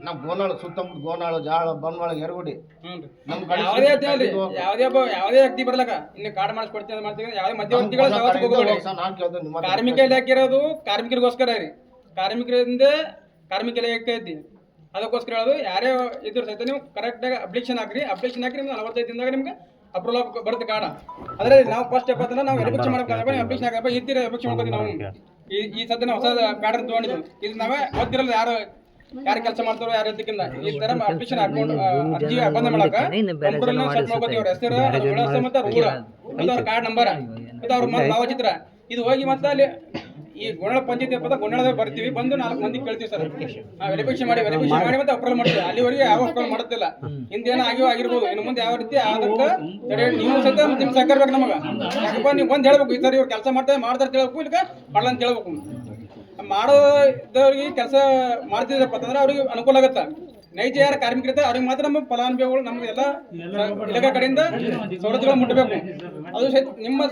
ನಮ್ಮ ಗೋನಾಳ ಸುತ್ತಮುತ್ತ ಗೋನಾಳ, ಜಾಳ, ಬನ್ವಾಳ, ಯರಗುಡಿ ನಮ್ಮ ಕಡೆ ಯಾವುದೇ ವ್ಯಕ್ತಿ ಬರ್ಲಕ್ಕ ಇನ್ನು ಕಾರ್ಡ್ ಮಾಡಿಸ್ಕೊಡ್ತೀವಿ ಮಾಡ್ತೀವಿ. ಯಾವುದೇ ಮಧ್ಯವರ್ತಿಗಳ ಸವಾಸಿಗೆ ಹೋಗೋದು. ಕಾರ್ಮಿಕ ಇಲಾಖೆ ಇರೋದು ಕಾರ್ಮಿಕರಿಗೋಸ್ಕರ ರೀ. ಕಾರ್ಮಿಕರಿಂದ ಕಾರ್ಮಿಕ ಇಲಾಖೆ ಐತಿ, ಅದಕ್ಕೋಸ್ಕರ ಹೇಳೋದು. ಯಾರೇ ಇದ್ರ ಸಹಿತ ನೀವು ಕರೆಕ್ಟಾಗಿ ಅಪ್ಲಿಕೇಶನ್ ಹಾಕ್ರಿ. ಅಪ್ಲಿಕೇಶನ್ ಹಾಕಿ ನಿಮ್ಗೆ 45 ದಿನದಾಗ ನಿಮ್ಗೆ ಅಪ್ರೂವಲ್ ಬರುತ್ತೆ ಕಾರ್ಡ್. ಅದ್ರೆ ನಾವು ಫಸ್ಟ್ ಅಂದ್ರೆ ನಾವು ವೆರಿಫಿಕೇಶನ್ ಮಾಡ್ಬೇಕು. ಅಪ್ಲಿಕೇಶನ್ ಹಾಕಪ್ಪ ಇದ್ದೀರ ವೆರಿಫಿಕೇಶನ್ ಮಾಡ್ಕೊತೀವಿ ನಾವು. ಈ ಸದ್ಯ ನಾವು ಹೊಸ ಪ್ಯಾಟರ್ನ್ ತೊಗೊಂಡಿದ್ವಿ. ಇದು ನಾವೇ ಗೊತ್ತಿರಲ್ಲ ಯಾರು ಕೆಲಸ ಮಾಡ್ತಾರೋ ಯಾರು ಇದಕ್ಕಿಂತ ಈ ತರ ಅಪ್ಲಿಕೇಶನ್ ಹಾಕೊಂಡು ಅರ್ಜಿ ಬಂದ ಮಾಡಕ ನೋಡ್ಕೋತೀವಿ. ಅವ್ರ ಹೆಸರು, ವಿಳಾಸ ಮತ್ತೆ ರೂಢ ಮತ್ತು ಅವ್ರ ಕಾರ್ಡ್ ನಂಬರ್, ಇದು ಅವ್ರ ಭಾವಚಿತ್ರ. ಇದು ಹೋಗಿ ಮತ್ತೆ ಅಲ್ಲಿ ಈ ಗೋನಾಳ ಪಂಚಾಯತಿ ಪದ ಗೋನಾಳದಾಗ ಬರ್ತೀವಿ. ಬಂದು 4 ಮಂದಿ ಕೇಳ್ತೀವಿ ಸರ್, ವೆರಿಫಿಕೇಶನ್ ಮಾಡಿ ಮತ್ತೆ ಅಪ್ರೂವಲ್ ಮಾಡ್ತೀವಿ. ಅಲ್ಲಿವರೆಗೆ ಯಾವ ಅಪ್ರೂವಲ್ ಮಾಡುತ್ತಿಲ್ಲ. ಹಿಂದೇನೋ ಆಗಿರ್ಬೋದು, ಇನ್ನು ಮುಂದೆ ಯಾವ ರೀತಿ ಅದಕ್ಕೆ ತಡೆ ನೀವು ಸಹಿತ ನಿಮ್ಗೆ ಸಹಕಾರ ಬೇಕು ನಮಗೆ. ಯಾಕಪ್ಪ ನೀವು ಬಂದು ಹೇಳ್ಬೇಕು, ಈ ಸರ್ ಇವ್ರು ಕೆಲಸ ಮಾಡ್ತಾರೆ ಹೇಳ್ಬೇಕು, ಇಲ್ಲ ಮಾಡಲ್ಲ ಅಂತ ಹೇಳ್ಬೇಕು. ಮಾಡೋದವ್ರಿಗೆ ಕೆಲಸ ಮಾಡ್ತಿದ್ರಪ್ಪ ಅಂತಂದ್ರೆ ಅವ್ರಿಗೆ ಅನುಕೂಲ ಆಗತ್ತ. ನೈಜ ಯಾರು ಕಾರ್ಮಿಕರಿರ್ತಾರೆ ಅವ್ರಿಗೆ ಮಾತ್ರ ನಮ್ಮ ಫಲಾನುಭವಿಗಳು ನಮ್ಗೆ ಎಲ್ಲ ಇಲಾಖೆ ಕಡೆಯಿಂದ ಸವಲತ್ತುಗಳು ಮುಟ್ಟಬೇಕು. ಅದು ಸಹಿತ ನಿಮ್ಮ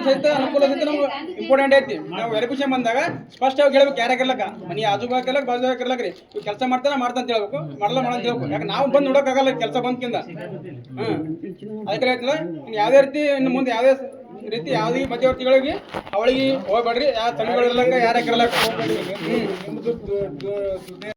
ಸಹಿತ ಅನುಕೂಲ ಸಹಿತ ನಮ್ಗೆ ಇಂಪಾರ್ಟೆಂಟ್ ಐತಿ. ನಾವು ವೆರಿಫಿಕೇಶನ್ ಬಂದಾಗ ಸ್ಪಷ್ಟವಾಗಿ ಹೇಳ್ಬೇಕು, ಯಾರ್ಯಾಗಿರ್ಲಕ್ಕ ಮನೆ ಆಜು ಬಾಕಿರ್ಲಕ್ಕ ಬಾಜು ಹಾಕಿರ್ಲಕ್ರಿ ಇವ್ ಕೆಲಸ ಮಾಡ್ತಾನೆ ಅಂತ ಹೇಳ್ಬೇಕು, ಮಾಡಲ್ಲ ಅಂತ ಹೇಳ್ಬೇಕು. ಯಾಕೆ ನಾವು ಬಂದು ನೋಡೋಕ್ಕಾಗಲ್ಲ ಕೆಲಸ ಬಂದ್ಕಿಂದ. ಅದಕ್ಕೆ ಹೇಳ್ತಿಲ್ಲ, ಯಾವುದೇ ರೀತಿ ಇನ್ನು ಮುಂದೆ ಯಾವುದೇ ರೀತಿ ಯಾವುದೇ ಮಧ್ಯವರ್ತಿಗಳಿಗೆ ಅವಳಿಗೆ ಹೋಗ್ಬೇಡ್ರಿ, ಯಾವ ತಮಿಳುಗಳಿರ್ಲಕ್ಕ ಯಾರ್ಯಾಕಿರ್ಲಕ್ಕ ಹೋಗ್ಬೇಡ್ರಿ.